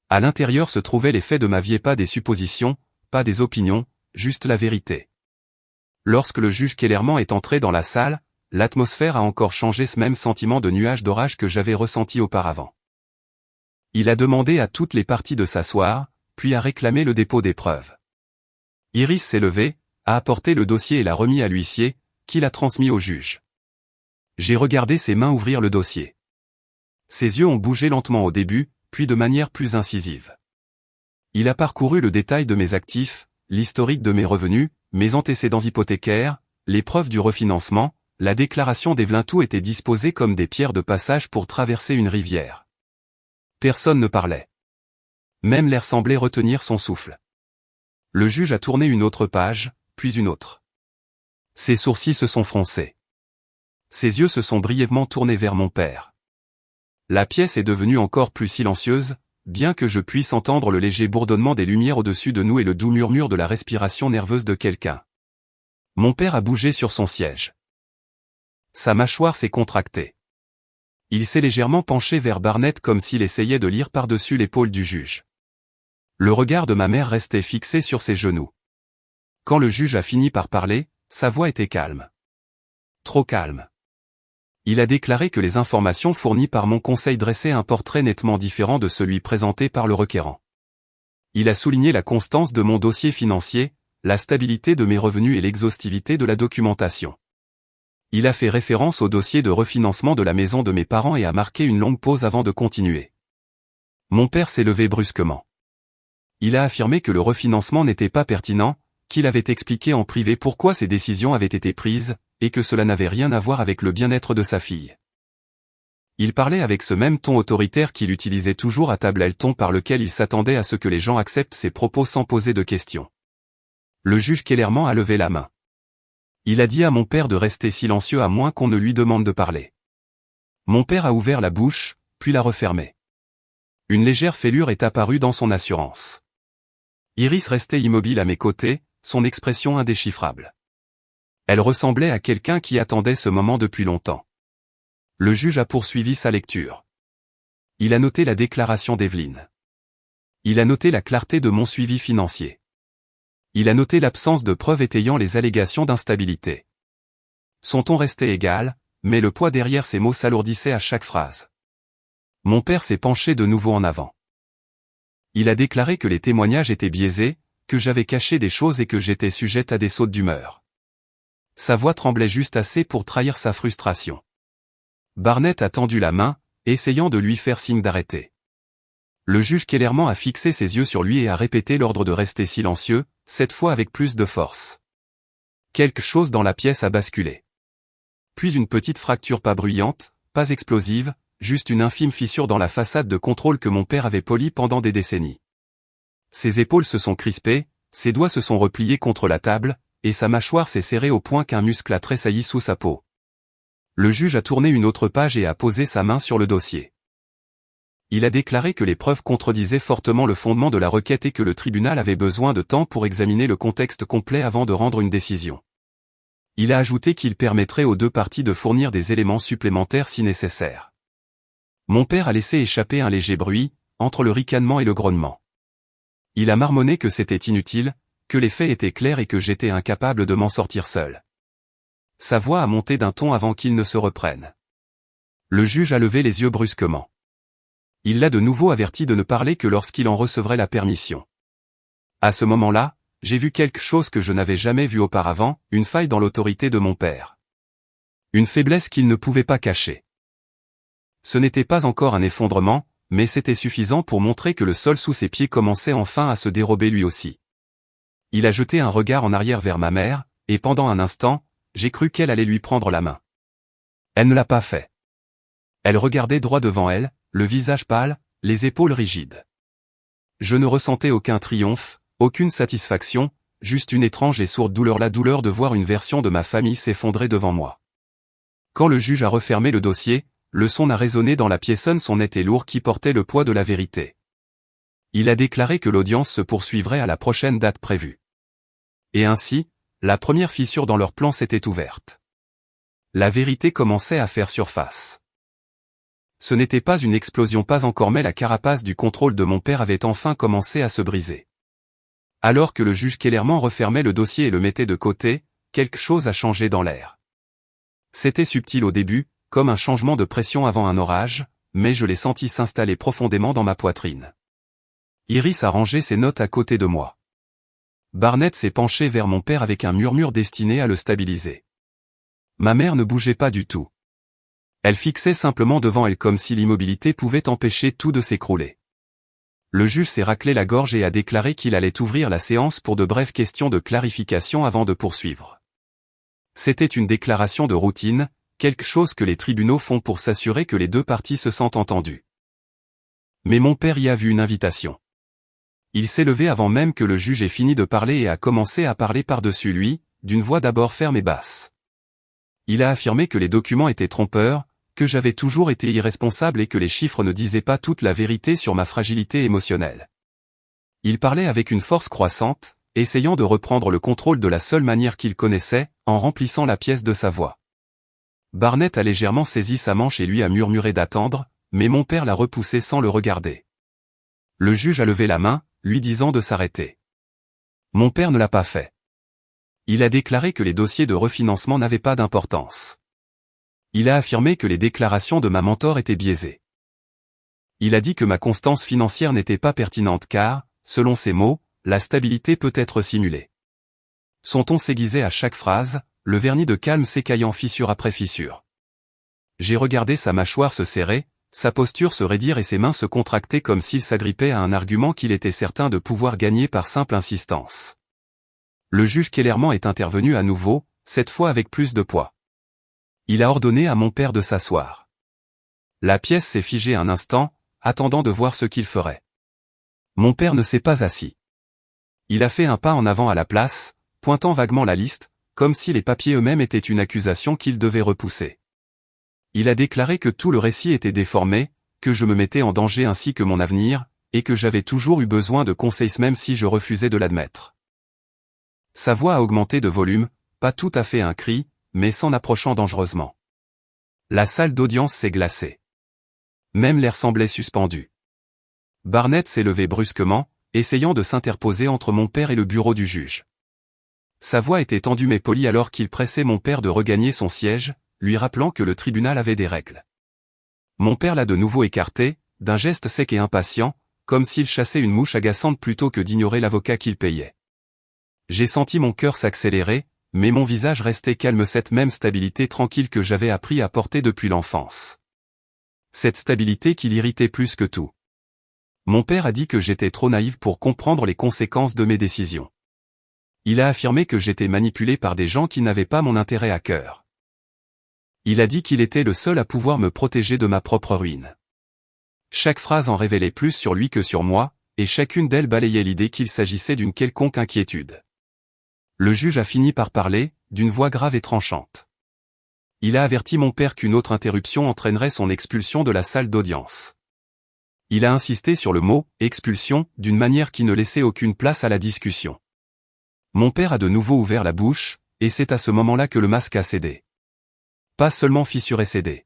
[SPEAKER 1] À l'intérieur se trouvaient les faits de ma vie et pas des suppositions, pas des opinions, juste la vérité. Lorsque le juge Kellerman est entré dans la salle, l'atmosphère a encore changé, ce même sentiment de nuage d'orage que j'avais ressenti auparavant. Il a demandé à toutes les parties de s'asseoir, puis a réclamé le dépôt des preuves. Iris s'est levée, a apporté le dossier et l'a remis à l'huissier, qui l'a transmis au juge. J'ai regardé ses mains ouvrir le dossier. Ses yeux ont bougé lentement au début, puis de manière plus incisive. Il a parcouru le détail de mes actifs, l'historique de mes revenus, mes antécédents hypothécaires, les preuves du refinancement, la déclaration d'Evelyn. Tout était disposé comme des pierres de passage pour traverser une rivière. Personne ne parlait. Même l'air semblait retenir son souffle. Le juge a tourné une autre page, puis une autre. Ses sourcils se sont froncés. Ses yeux se sont brièvement tournés vers mon père. La pièce est devenue encore plus silencieuse, bien que je puisse entendre le léger bourdonnement des lumières au-dessus de nous et le doux murmure de la respiration nerveuse de quelqu'un. Mon père a bougé sur son siège. Sa mâchoire s'est contractée. Il s'est légèrement penché vers Barnett comme s'il essayait de lire par-dessus l'épaule du juge. Le regard de ma mère restait fixé sur ses genoux. Quand le juge a fini par parler, sa voix était calme. Trop calme. Il a déclaré que les informations fournies par mon conseil dressaient un portrait nettement différent de celui présenté par le requérant. Il a souligné la constance de mon dossier financier, la stabilité de mes revenus et l'exhaustivité de la documentation. Il a fait référence au dossier de refinancement de la maison de mes parents et a marqué une longue pause avant de continuer. Mon père s'est levé brusquement. Il a affirmé que le refinancement n'était pas pertinent, qu'il avait expliqué en privé pourquoi ces décisions avaient été prises, et que cela n'avait rien à voir avec le bien-être de sa fille. Il parlait avec ce même ton autoritaire qu'il utilisait toujours à table, le ton par lequel il s'attendait à ce que les gens acceptent ses propos sans poser de questions. Le juge Kellerman a levé la main. Il a dit à mon père de rester silencieux à moins qu'on ne lui demande de parler. Mon père a ouvert la bouche, puis l'a refermée. Une légère fêlure est apparue dans son assurance. Iris restait immobile à mes côtés, son expression indéchiffrable. Elle ressemblait à quelqu'un qui attendait ce moment depuis longtemps. Le juge a poursuivi sa lecture. Il a noté la déclaration d'Evelyn. Il a noté la clarté de mon suivi financier. Il a noté l'absence de preuves étayant les allégations d'instabilité. Son ton restait égal, mais le poids derrière ses mots s'alourdissait à chaque phrase. Mon père s'est penché de nouveau en avant. Il a déclaré que les témoignages étaient biaisés, que j'avais caché des choses et que j'étais sujette à des sautes d'humeur. Sa voix tremblait juste assez pour trahir sa frustration. Barnett a tendu la main, essayant de lui faire signe d'arrêter. Le juge Kellerman a fixé ses yeux sur lui et a répété l'ordre de rester silencieux, cette fois avec plus de force. Quelque chose dans la pièce a basculé. Puis une petite fracture pas bruyante, pas explosive, juste une infime fissure dans la façade de contrôle que mon père avait polie pendant des décennies. Ses épaules se sont crispées, ses doigts se sont repliés contre la table, et sa mâchoire s'est serrée au point qu'un muscle a tressailli sous sa peau. Le juge a tourné une autre page et a posé sa main sur le dossier. Il a déclaré que les preuves contredisaient fortement le fondement de la requête et que le tribunal avait besoin de temps pour examiner le contexte complet avant de rendre une décision. Il a ajouté qu'il permettrait aux deux parties de fournir des éléments supplémentaires si nécessaire. Mon père a laissé échapper un léger bruit, entre le ricanement et le grognement. Il a marmonné que c'était inutile, que les faits étaient clairs et que j'étais incapable de m'en sortir seul. Sa voix a monté d'un ton avant qu'il ne se reprenne. Le juge a levé les yeux brusquement. Il l'a de nouveau averti de ne parler que lorsqu'il en recevrait la permission. À ce moment-là, j'ai vu quelque chose que je n'avais jamais vu auparavant, une faille dans l'autorité de mon père. Une faiblesse qu'il ne pouvait pas cacher. Ce n'était pas encore un effondrement, mais c'était suffisant pour montrer que le sol sous ses pieds commençait enfin à se dérober lui aussi. Il a jeté un regard en arrière vers ma mère, et pendant un instant, j'ai cru qu'elle allait lui prendre la main. Elle ne l'a pas fait. Elle regardait droit devant elle, le visage pâle, les épaules rigides. Je ne ressentais aucun triomphe, aucune satisfaction, juste une étrange et sourde douleur, la douleur de voir une version de ma famille s'effondrer devant moi. Quand le juge a refermé le dossier, le son a résonné dans la pièce, son net et lourd qui portait le poids de la vérité. Il a déclaré que l'audience se poursuivrait à la prochaine date prévue. Et ainsi, la première fissure dans leur plan s'était ouverte. La vérité commençait à faire surface. Ce n'était pas une explosion, pas encore, mais la carapace du contrôle de mon père avait enfin commencé à se briser. Alors que le juge Kellerman refermait le dossier et le mettait de côté, quelque chose a changé dans l'air. C'était subtil au début, comme un changement de pression avant un orage, mais je l'ai senti s'installer profondément dans ma poitrine. Iris a rangé ses notes à côté de moi. Barnett s'est penché vers mon père avec un murmure destiné à le stabiliser. Ma mère ne bougeait pas du tout. Elle fixait simplement devant elle comme si l'immobilité pouvait empêcher tout de s'écrouler. Le juge s'est raclé la gorge et a déclaré qu'il allait ouvrir la séance pour de brèves questions de clarification avant de poursuivre. C'était une déclaration de routine, quelque chose que les tribunaux font pour s'assurer que les deux parties se sentent entendues. Mais mon père y a vu une invitation. Il s'est levé avant même que le juge ait fini de parler et a commencé à parler par-dessus lui, d'une voix d'abord ferme et basse. Il a affirmé que les documents étaient trompeurs, que j'avais toujours été irresponsable et que les chiffres ne disaient pas toute la vérité sur ma fragilité émotionnelle. Il parlait avec une force croissante, essayant de reprendre le contrôle de la seule manière qu'il connaissait, en remplissant la pièce de sa voix. Barnett a légèrement saisi sa manche et lui a murmuré d'attendre, mais mon père l'a repoussé sans le regarder. Le juge a levé la main, lui disant de s'arrêter. Mon père ne l'a pas fait. Il a déclaré que les dossiers de refinancement n'avaient pas d'importance. Il a affirmé que les déclarations de ma mentor étaient biaisées. Il a dit que ma constance financière n'était pas pertinente car, selon ses mots, la stabilité peut être simulée. Son ton s'aiguisait à chaque phrase, le vernis de calme s'écaillant fissure après fissure. J'ai regardé sa mâchoire se serrer, sa posture se raidir et ses mains se contracter comme s'il s'agrippait à un argument qu'il était certain de pouvoir gagner par simple insistance. Le juge Kellerman est intervenu à nouveau, cette fois avec plus de poids. Il a ordonné à mon père de s'asseoir. La pièce s'est figée un instant, attendant de voir ce qu'il ferait. Mon père ne s'est pas assis. Il a fait un pas en avant à la place, pointant vaguement la liste, comme si les papiers eux-mêmes étaient une accusation qu'il devait repousser. Il a déclaré que tout le récit était déformé, que je me mettais en danger ainsi que mon avenir, et que j'avais toujours eu besoin de conseils même si je refusais de l'admettre. Sa voix a augmenté de volume, pas tout à fait un cri, mais s'en approchant dangereusement. La salle d'audience s'est glacée. Même l'air semblait suspendu. Barnett s'est levé brusquement, essayant de s'interposer entre mon père et le bureau du juge. Sa voix était tendue mais polie alors qu'il pressait mon père de regagner son siège, lui rappelant que le tribunal avait des règles. Mon père l'a de nouveau écarté, d'un geste sec et impatient, comme s'il chassait une mouche agaçante plutôt que d'ignorer l'avocat qu'il payait. J'ai senti mon cœur s'accélérer, mais mon visage restait calme, cette même stabilité tranquille que j'avais appris à porter depuis l'enfance. Cette stabilité qui l'irritait plus que tout. Mon père a dit que j'étais trop naïf pour comprendre les conséquences de mes décisions. Il a affirmé que j'étais manipulé par des gens qui n'avaient pas mon intérêt à cœur. Il a dit qu'il était le seul à pouvoir me protéger de ma propre ruine. Chaque phrase en révélait plus sur lui que sur moi, et chacune d'elles balayait l'idée qu'il s'agissait d'une quelconque inquiétude. Le juge a fini par parler, d'une voix grave et tranchante. Il a averti mon père qu'une autre interruption entraînerait son expulsion de la salle d'audience. Il a insisté sur le mot « expulsion » d'une manière qui ne laissait aucune place à la discussion. Mon père a de nouveau ouvert la bouche, et c'est à ce moment-là que le masque a cédé. Pas seulement fissuré, cédé.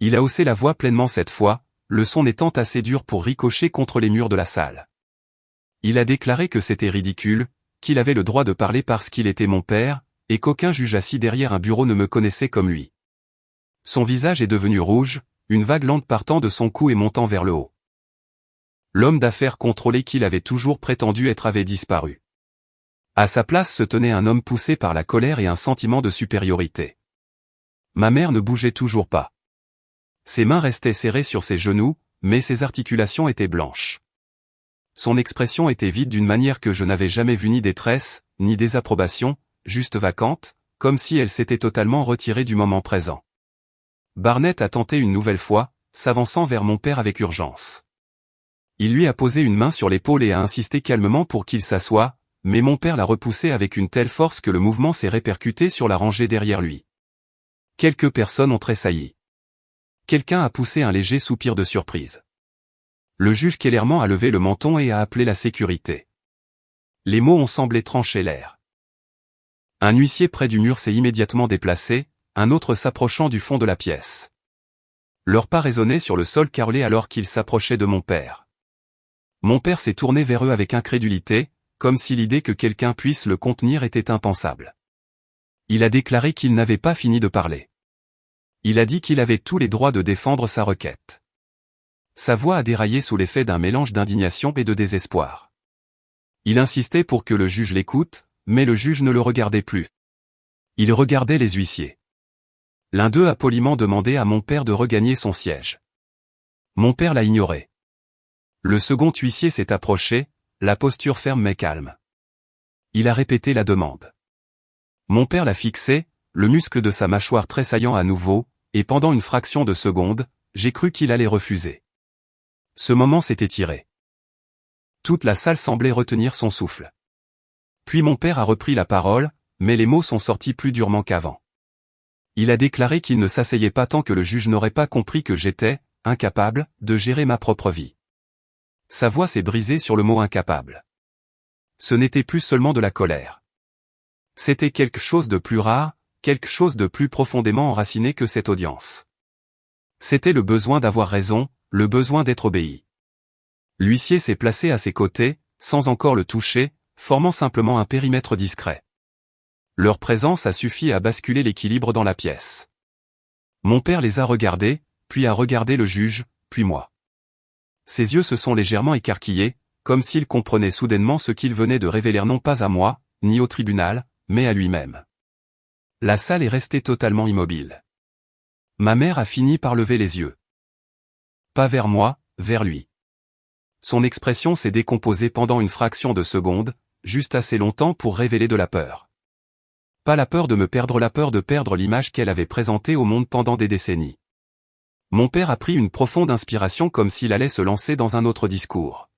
[SPEAKER 1] Il a haussé la voix pleinement cette fois, le son étant assez dur pour ricocher contre les murs de la salle. Il a déclaré que c'était ridicule, qu'il avait le droit de parler parce qu'il était mon père, et qu'aucun juge assis derrière un bureau ne me connaissait comme lui. Son visage est devenu rouge, une vague lente partant de son cou et montant vers le haut. L'homme d'affaires contrôlé qu'il avait toujours prétendu être avait disparu. À sa place se tenait un homme poussé par la colère et un sentiment de supériorité. Ma mère ne bougeait toujours pas. Ses mains restaient serrées sur ses genoux, mais ses articulations étaient blanches. Son expression était vide d'une manière que je n'avais jamais vue, ni détresse, ni désapprobation, juste vacante, comme si elle s'était totalement retirée du moment présent. Barnett a tenté une nouvelle fois, s'avançant vers mon père avec urgence. Il lui a posé une main sur l'épaule et a insisté calmement pour qu'il s'assoie, mais mon père l'a repoussé avec une telle force que le mouvement s'est répercuté sur la rangée derrière lui. Quelques personnes ont tressailli. Quelqu'un a poussé un léger soupir de surprise. Le juge Kellerman a levé le menton et a appelé la sécurité. Les mots ont semblé trancher l'air. Un huissier près du mur s'est immédiatement déplacé, un autre s'approchant du fond de la pièce. Leurs pas résonnaient sur le sol carrelé alors qu'ils s'approchaient de mon père. Mon père s'est tourné vers eux avec incrédulité, comme si l'idée que quelqu'un puisse le contenir était impensable. Il a déclaré qu'il n'avait pas fini de parler. Il a dit qu'il avait tous les droits de défendre sa requête. Sa voix a déraillé sous l'effet d'un mélange d'indignation et de désespoir. Il insistait pour que le juge l'écoute, mais le juge ne le regardait plus. Il regardait les huissiers. L'un d'eux a poliment demandé à mon père de regagner son siège. Mon père l'a ignoré. Le second huissier s'est approché, la posture ferme mais calme. Il a répété la demande. Mon père l'a fixé, le muscle de sa mâchoire tressaillant à nouveau, et pendant une fraction de seconde, j'ai cru qu'il allait refuser. Ce moment s'est étiré. Toute la salle semblait retenir son souffle. Puis mon père a repris la parole, mais les mots sont sortis plus durement qu'avant. Il a déclaré qu'il ne s'asseyait pas tant que le juge n'aurait pas compris que j'étais incapable de gérer ma propre vie. Sa voix s'est brisée sur le mot incapable. Ce n'était plus seulement de la colère. C'était quelque chose de plus rare, quelque chose de plus profondément enraciné que cette audience. C'était le besoin d'avoir raison, le besoin d'être obéi. L'huissier s'est placé à ses côtés, sans encore le toucher, formant simplement un périmètre discret. Leur présence a suffi à basculer l'équilibre dans la pièce. Mon père les a regardés, puis a regardé le juge, puis moi. Ses yeux se sont légèrement écarquillés, comme s'il comprenait soudainement ce qu'il venait de révéler non pas à moi, ni au tribunal, mais à lui-même. La salle est restée totalement immobile. Ma mère a fini par lever les yeux. Pas vers moi, vers lui. Son expression s'est décomposée pendant une fraction de seconde, juste assez longtemps pour révéler de la peur. Pas la peur de me perdre, la peur de perdre l'image qu'elle avait présentée au monde pendant des décennies. Mon père a pris une profonde inspiration comme s'il allait se lancer dans un autre discours.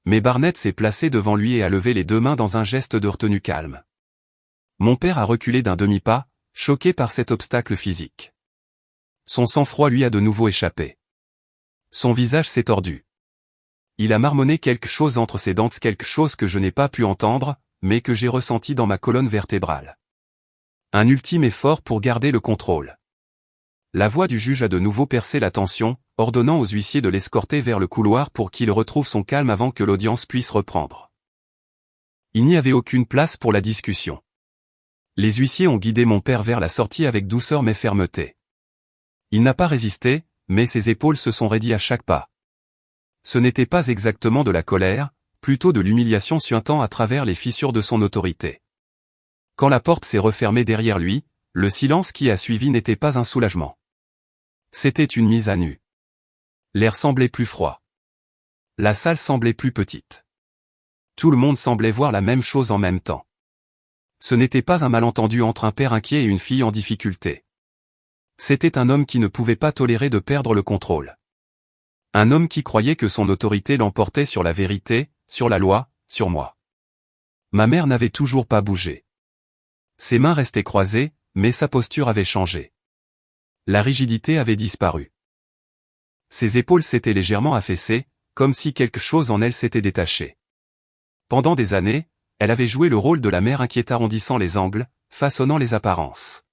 [SPEAKER 1] Mais Barnett s'est placé devant lui et a levé les deux mains dans un geste de retenue calme. Mon père a reculé d'un demi-pas, choqué par cet obstacle physique. Son sang-froid lui a de nouveau échappé. Son visage s'est tordu. Il a marmonné quelque chose entre ses dents, quelque chose que je n'ai pas pu entendre, mais que j'ai ressenti dans ma colonne vertébrale. Un ultime effort pour garder le contrôle. La voix du juge a de nouveau percé la tension, ordonnant aux huissiers de l'escorter vers le couloir pour qu'il retrouve son calme avant que l'audience puisse reprendre. Il n'y avait aucune place pour la discussion. Les huissiers ont guidé mon père vers la sortie avec douceur mais fermeté. Il n'a pas résisté, mais ses épaules se sont raidies à chaque pas. Ce n'était pas exactement de la colère, plutôt de l'humiliation suintant à travers les fissures de son autorité. Quand la porte s'est refermée derrière lui, le silence qui a suivi n'était pas un soulagement. C'était une mise à nu. L'air semblait plus froid. La salle semblait plus petite. Tout le monde semblait voir la même chose en même temps. Ce n'était pas un malentendu entre un père inquiet et une fille en difficulté. C'était un homme qui ne pouvait pas tolérer de perdre le contrôle. Un homme qui croyait que son autorité l'emportait sur la vérité, sur la loi, sur moi. Ma mère n'avait toujours pas bougé. Ses mains restaient croisées, mais sa posture avait changé. La rigidité avait disparu. Ses épaules s'étaient légèrement affaissées, comme si quelque chose en elle s'était détaché. Pendant des années, elle avait joué le rôle de la mère inquiète arrondissant les angles, façonnant les apparences.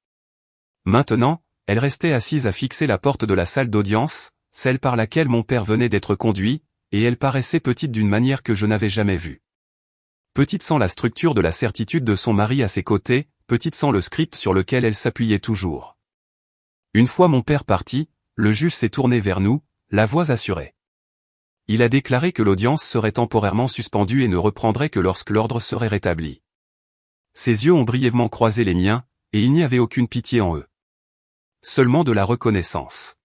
[SPEAKER 1] Maintenant, elle restait assise à fixer la porte de la salle d'audience, celle par laquelle mon père venait d'être conduit, et elle paraissait petite d'une manière que je n'avais jamais vue. Petite sans la structure de la certitude de son mari à ses côtés, petite sans le script sur lequel elle s'appuyait toujours. Une fois mon père parti, le juge s'est tourné vers nous, la voix assurée. Il a déclaré que l'audience serait temporairement suspendue et ne reprendrait que lorsque l'ordre serait rétabli. Ses yeux ont brièvement croisé les miens, et il n'y avait aucune pitié en eux. Seulement de la reconnaissance.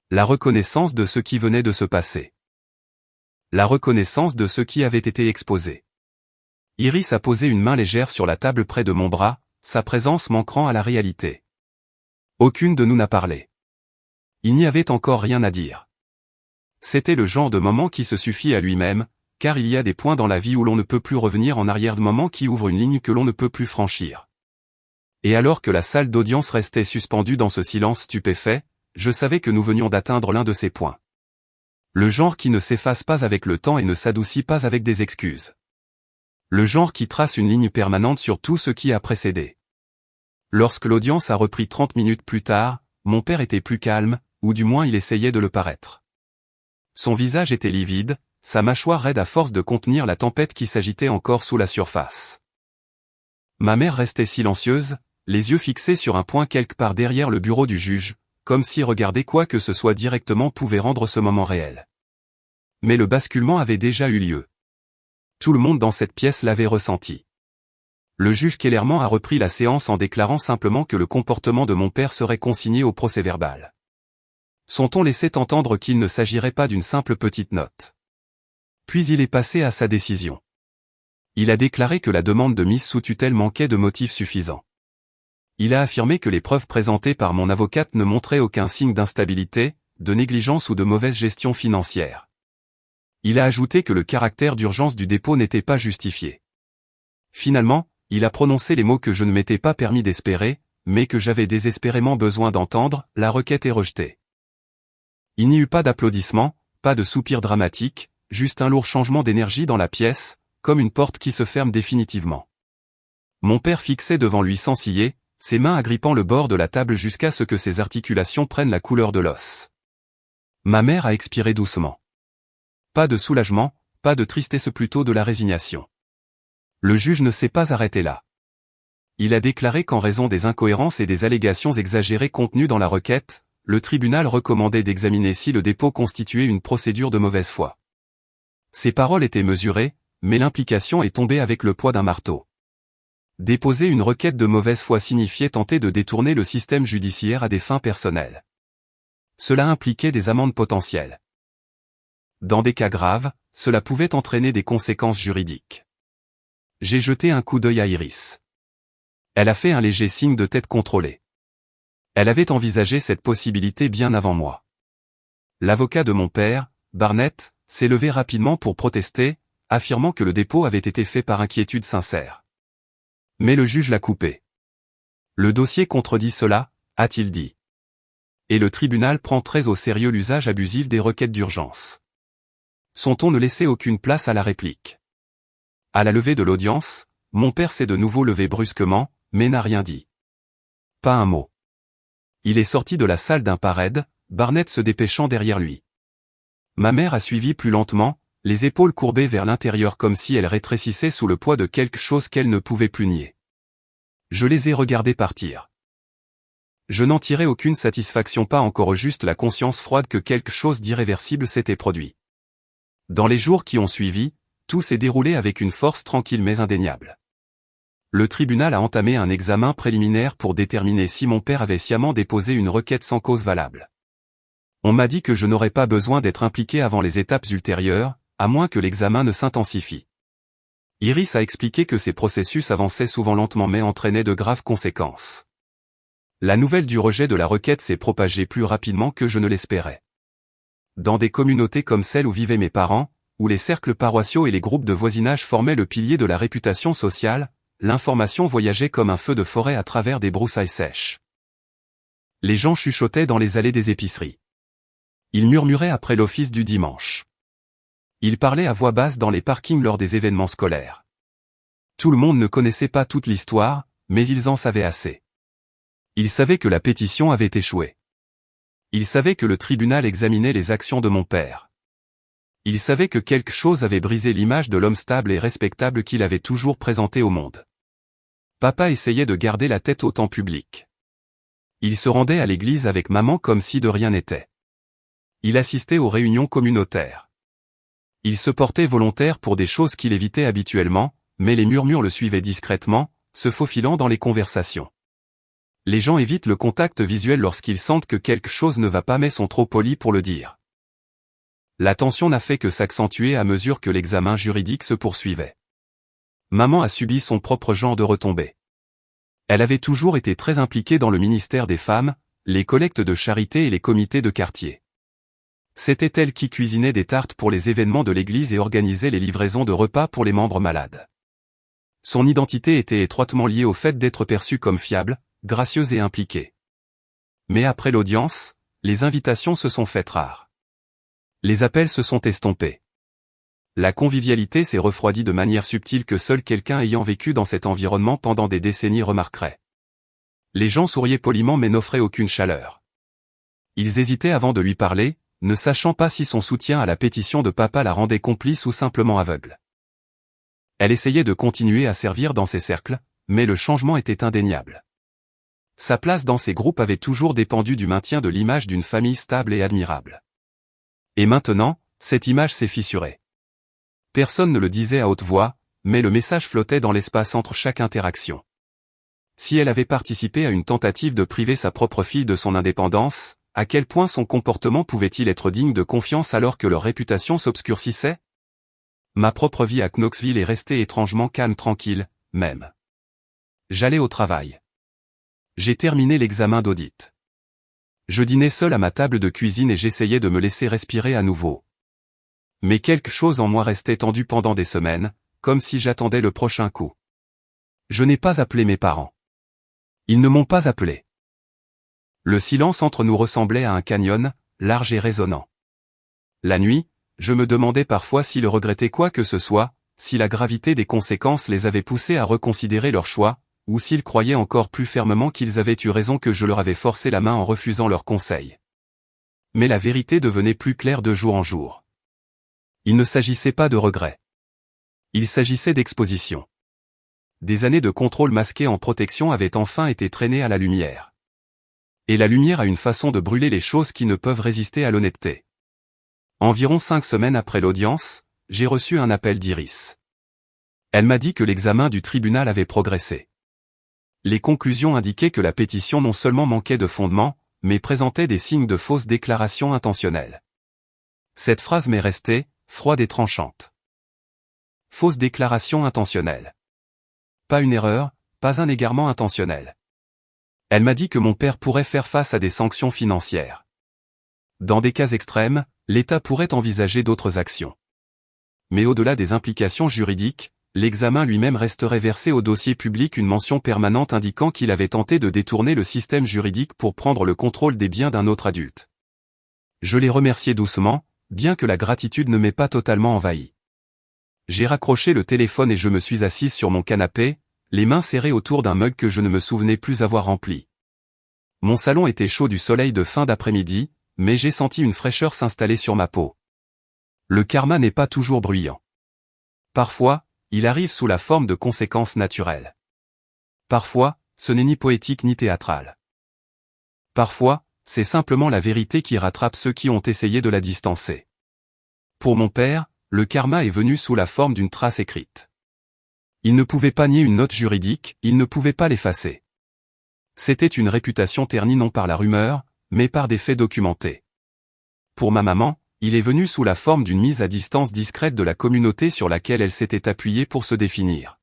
[SPEAKER 1] La reconnaissance de ce qui venait de se passer. La reconnaissance de ce qui avait été exposé. Iris a posé une main légère sur la table près de mon bras, sa présence manquant à la réalité. Aucune de nous n'a parlé. Il n'y avait encore rien à dire. C'était le genre de moment qui se suffit à lui-même, car il y a des points dans la vie où l'on ne peut plus revenir en arrière, de moments qui ouvrent une ligne que l'on ne peut plus franchir. Et alors que la salle d'audience restait suspendue dans ce silence stupéfait, je savais que nous venions d'atteindre l'un de ces points. Le genre qui ne s'efface pas avec le temps et ne s'adoucit pas avec des excuses. Le genre qui trace une ligne permanente sur tout ce qui a précédé. Lorsque l'audience a repris 30 minutes plus tard, mon père était plus calme, ou du moins il essayait de le paraître. Son visage était livide, sa mâchoire raide à force de contenir la tempête qui s'agitait encore sous la surface. Ma mère restait silencieuse, les yeux fixés sur un point quelque part derrière le bureau du juge, comme si regarder quoi que ce soit directement pouvait rendre ce moment réel. Mais le basculement avait déjà eu lieu. Tout le monde dans cette pièce l'avait ressenti. Le juge Kellerman a repris la séance en déclarant simplement que le comportement de mon père serait consigné au procès-verbal. Son ton laissait entendre qu'il ne s'agirait pas d'une simple petite note. Puis il est passé à sa décision. Il a déclaré que la demande de mise sous tutelle manquait de motifs suffisants. Il a affirmé que les preuves présentées par mon avocate ne montraient aucun signe d'instabilité, de négligence ou de mauvaise gestion financière. Il a ajouté que le caractère d'urgence du dépôt n'était pas justifié. Finalement, il a prononcé les mots que je ne m'étais pas permis d'espérer, mais que j'avais désespérément besoin d'entendre: la requête est rejetée. Il n'y eut pas d'applaudissements, pas de soupirs dramatiques, juste un lourd changement d'énergie dans la pièce, comme une porte qui se ferme définitivement. Mon père fixait devant lui sans ciller, ses mains agrippant le bord de la table jusqu'à ce que ses articulations prennent la couleur de l'os. Ma mère a expiré doucement. Pas de soulagement, pas de tristesse, plutôt de la résignation. Le juge ne s'est pas arrêté là. Il a déclaré qu'en raison des incohérences et des allégations exagérées contenues dans la requête, le tribunal recommandait d'examiner si le dépôt constituait une procédure de mauvaise foi. Ces paroles étaient mesurées, mais l'implication est tombée avec le poids d'un marteau. Déposer une requête de mauvaise foi signifiait tenter de détourner le système judiciaire à des fins personnelles. Cela impliquait des amendes potentielles. Dans des cas graves, cela pouvait entraîner des conséquences juridiques. J'ai jeté un coup d'œil à Iris. Elle a fait un léger signe de tête contrôlée. Elle avait envisagé cette possibilité bien avant moi. L'avocat de mon père, Barnett, s'est levé rapidement pour protester, affirmant que le dépôt avait été fait par inquiétude sincère. Mais le juge l'a coupé. Le dossier contredit cela, a-t-il dit. Et le tribunal prend très au sérieux l'usage abusif des requêtes d'urgence. Son ton ne laissait aucune place à la réplique. À la levée de l'audience, mon père s'est de nouveau levé brusquement, mais n'a rien dit. Pas un mot. Il est sorti de la salle d'un pas raide, Barnett se dépêchant derrière lui. Ma mère a suivi plus lentement, les épaules courbées vers l'intérieur comme si elle rétrécissait sous le poids de quelque chose qu'elle ne pouvait plus nier. Je les ai regardés partir. Je n'en tirais aucune satisfaction, pas encore juste la conscience froide que quelque chose d'irréversible s'était produit. Dans les jours qui ont suivi, tout s'est déroulé avec une force tranquille mais indéniable. Le tribunal a entamé un examen préliminaire pour déterminer si mon père avait sciemment déposé une requête sans cause valable. On m'a dit que je n'aurais pas besoin d'être impliqué avant les étapes ultérieures, à moins que l'examen ne s'intensifie. Iris a expliqué que ces processus avançaient souvent lentement mais entraînaient de graves conséquences. La nouvelle du rejet de la requête s'est propagée plus rapidement que je ne l'espérais. Dans des communautés comme celle où vivaient mes parents, où les cercles paroissiaux et les groupes de voisinage formaient le pilier de la réputation sociale, l'information voyageait comme un feu de forêt à travers des broussailles sèches. Les gens chuchotaient dans les allées des épiceries. Ils murmuraient après l'office du dimanche. Ils parlaient à voix basse dans les parkings lors des événements scolaires. Tout le monde ne connaissait pas toute l'histoire, mais ils en savaient assez. Ils savaient que la pétition avait échoué. Ils savaient que le tribunal examinait les actions de mon père. Ils savaient que quelque chose avait brisé l'image de l'homme stable et respectable qu'il avait toujours présenté au monde. Papa essayait de garder la tête haute en public. Il se rendait à l'église avec maman comme si de rien n'était. Il assistait aux réunions communautaires. Il se portait volontaire pour des choses qu'il évitait habituellement, mais les murmures le suivaient discrètement, se faufilant dans les conversations. Les gens évitent le contact visuel lorsqu'ils sentent que quelque chose ne va pas mais sont trop polis pour le dire. La tension n'a fait que s'accentuer à mesure que l'examen juridique se poursuivait. Maman a subi son propre genre de retombées. Elle avait toujours été très impliquée dans le ministère des Femmes, les collectes de charité et les comités de quartier. C'était elle qui cuisinait des tartes pour les événements de l'église et organisait les livraisons de repas pour les membres malades. Son identité était étroitement liée au fait d'être perçue comme fiable, gracieuse et impliquée. Mais après l'audience, les invitations se sont faites rares. Les appels se sont estompés. La convivialité s'est refroidie de manière subtile que seul quelqu'un ayant vécu dans cet environnement pendant des décennies remarquerait. Les gens souriaient poliment mais n'offraient aucune chaleur. Ils hésitaient avant de lui parler, ne sachant pas si son soutien à la pétition de papa la rendait complice ou simplement aveugle. Elle essayait de continuer à servir dans ces cercles, mais le changement était indéniable. Sa place dans ces groupes avait toujours dépendu du maintien de l'image d'une famille stable et admirable. Et maintenant, cette image s'est fissurée. Personne ne le disait à haute voix, mais le message flottait dans l'espace entre chaque interaction. Si elle avait participé à une tentative de priver sa propre fille de son indépendance, à quel point son comportement pouvait-il être digne de confiance alors que leur réputation s'obscurcissait? Ma propre vie à Knoxville est restée étrangement calme tranquille, même. J'allais au travail. J'ai terminé l'examen d'audit. Je dînais seul à ma table de cuisine et j'essayais de me laisser respirer à nouveau. Mais quelque chose en moi restait tendu pendant des semaines, comme si j'attendais le prochain coup. Je n'ai pas appelé mes parents. Ils ne m'ont pas appelé. Le silence entre nous ressemblait à un canyon, large et résonnant. La nuit, je me demandais parfois s'ils regrettaient quoi que ce soit, si la gravité des conséquences les avait poussés à reconsidérer leur choix, ou s'ils croyaient encore plus fermement qu'ils avaient eu raison que je leur avais forcé la main en refusant leurs conseils. Mais la vérité devenait plus claire de jour en jour. Il ne s'agissait pas de regrets. Il s'agissait d'exposition. Des années de contrôle masqué en protection avaient enfin été traînées à la lumière. Et la lumière a une façon de brûler les choses qui ne peuvent résister à l'honnêteté. Environ 5 semaines après l'audience, j'ai reçu un appel d'Iris. Elle m'a dit que l'examen du tribunal avait progressé. Les conclusions indiquaient que la pétition non seulement manquait de fondement, mais présentait des signes de fausses déclarations intentionnelles. Cette phrase m'est restée, froide et tranchante. Fausse déclaration intentionnelle. Pas une erreur, pas un égarement intentionnel. Elle m'a dit que mon père pourrait faire face à des sanctions financières. Dans des cas extrêmes, l'État pourrait envisager d'autres actions. Mais au-delà des implications juridiques, l'examen lui-même resterait versé au dossier public une mention permanente indiquant qu'il avait tenté de détourner le système juridique pour prendre le contrôle des biens d'un autre adulte. Je l'ai remercié doucement, bien que la gratitude ne m'ait pas totalement envahi. J'ai raccroché le téléphone et je me suis assise sur mon canapé, les mains serrées autour d'un mug que je ne me souvenais plus avoir rempli. Mon salon était chaud du soleil de fin d'après-midi, mais j'ai senti une fraîcheur s'installer sur ma peau. Le karma n'est pas toujours bruyant. Parfois, il arrive sous la forme de conséquences naturelles. Parfois, ce n'est ni poétique ni théâtral. Parfois, c'est simplement la vérité qui rattrape ceux qui ont essayé de la distancer. Pour mon père, le karma est venu sous la forme d'une trace écrite. Il ne pouvait pas nier une note juridique, il ne pouvait pas l'effacer. C'était une réputation ternie non par la rumeur, mais par des faits documentés. Pour ma maman, il est venu sous la forme d'une mise à distance discrète de la communauté sur laquelle elle s'était appuyée pour se définir.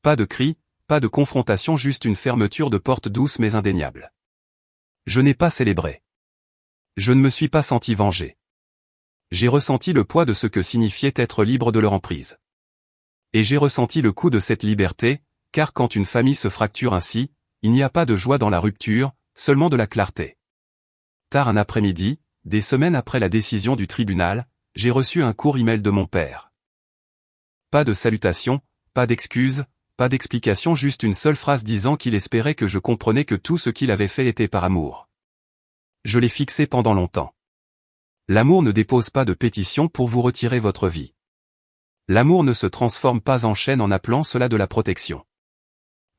[SPEAKER 1] Pas de cris, pas de confrontation, juste une fermeture de porte douce mais indéniable. Je n'ai pas célébré. Je ne me suis pas senti vengé. J'ai ressenti le poids de ce que signifiait être libre de leur emprise. Et j'ai ressenti le coût de cette liberté, car quand une famille se fracture ainsi, il n'y a pas de joie dans la rupture, seulement de la clarté. Tard un après-midi, des semaines après la décision du tribunal, j'ai reçu un court email de mon père. Pas de salutation, pas d'excuses, pas d'explication, juste une seule phrase disant qu'il espérait que je comprenais que tout ce qu'il avait fait était par amour. Je l'ai fixé pendant longtemps. L'amour ne dépose pas de pétition pour vous retirer votre vie. L'amour ne se transforme pas en chaîne en appelant cela de la protection.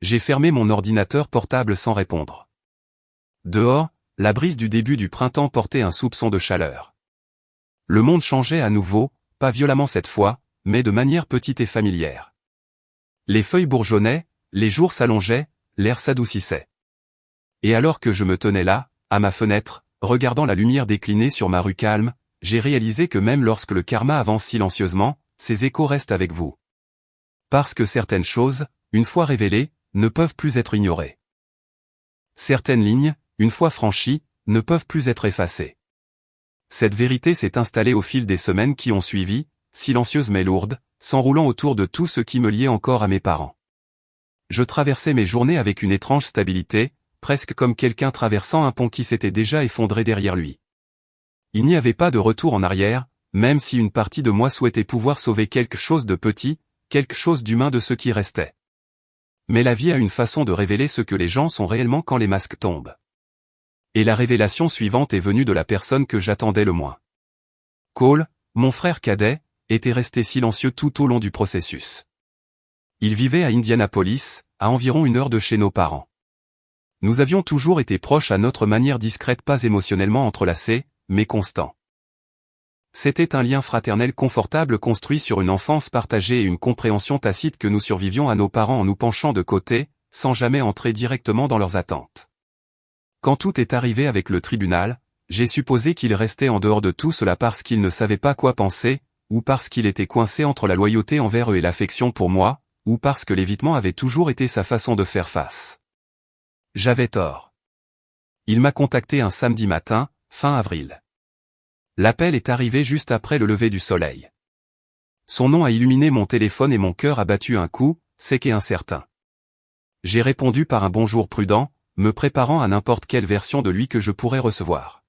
[SPEAKER 1] J'ai fermé mon ordinateur portable sans répondre. Dehors, la brise du début du printemps portait un soupçon de chaleur. Le monde changeait à nouveau, pas violemment cette fois, mais de manière petite et familière. Les feuilles bourgeonnaient, les jours s'allongeaient, l'air s'adoucissait. Et alors que je me tenais là, à ma fenêtre, regardant la lumière décliner sur ma rue calme, j'ai réalisé que même lorsque le karma avance silencieusement, ses échos restent avec vous. Parce que certaines choses, une fois révélées, ne peuvent plus être ignorées. Certaines lignes, une fois franchies, ne peuvent plus être effacées. Cette vérité s'est installée au fil des semaines qui ont suivi, silencieuse mais lourde, s'enroulant autour de tout ce qui me liait encore à mes parents. Je traversais mes journées avec une étrange stabilité, presque comme quelqu'un traversant un pont qui s'était déjà effondré derrière lui. Il n'y avait pas de retour en arrière, même si une partie de moi souhaitait pouvoir sauver quelque chose de petit, quelque chose d'humain de ce qui restait. Mais la vie a une façon de révéler ce que les gens sont réellement quand les masques tombent. Et la révélation suivante est venue de la personne que j'attendais le moins. Cole, mon frère cadet, était resté silencieux tout au long du processus. Il vivait à Indianapolis, à environ 1 heure de chez nos parents. Nous avions toujours été proches à notre manière discrète, pas émotionnellement entrelacés, mais constants. C'était un lien fraternel confortable construit sur une enfance partagée et une compréhension tacite que nous survivions à nos parents en nous penchant de côté, sans jamais entrer directement dans leurs attentes. Quand tout est arrivé avec le tribunal, j'ai supposé qu'il restait en dehors de tout cela parce qu'il ne savait pas quoi penser, ou parce qu'il était coincé entre la loyauté envers eux et l'affection pour moi, ou parce que l'évitement avait toujours été sa façon de faire face. J'avais tort. Il m'a contacté un samedi matin, fin avril. L'appel est arrivé juste après le lever du soleil. Son nom a illuminé mon téléphone et mon cœur a battu un coup, sec et incertain. J'ai répondu par un bonjour prudent, me préparant à n'importe quelle version de lui que je pourrais recevoir.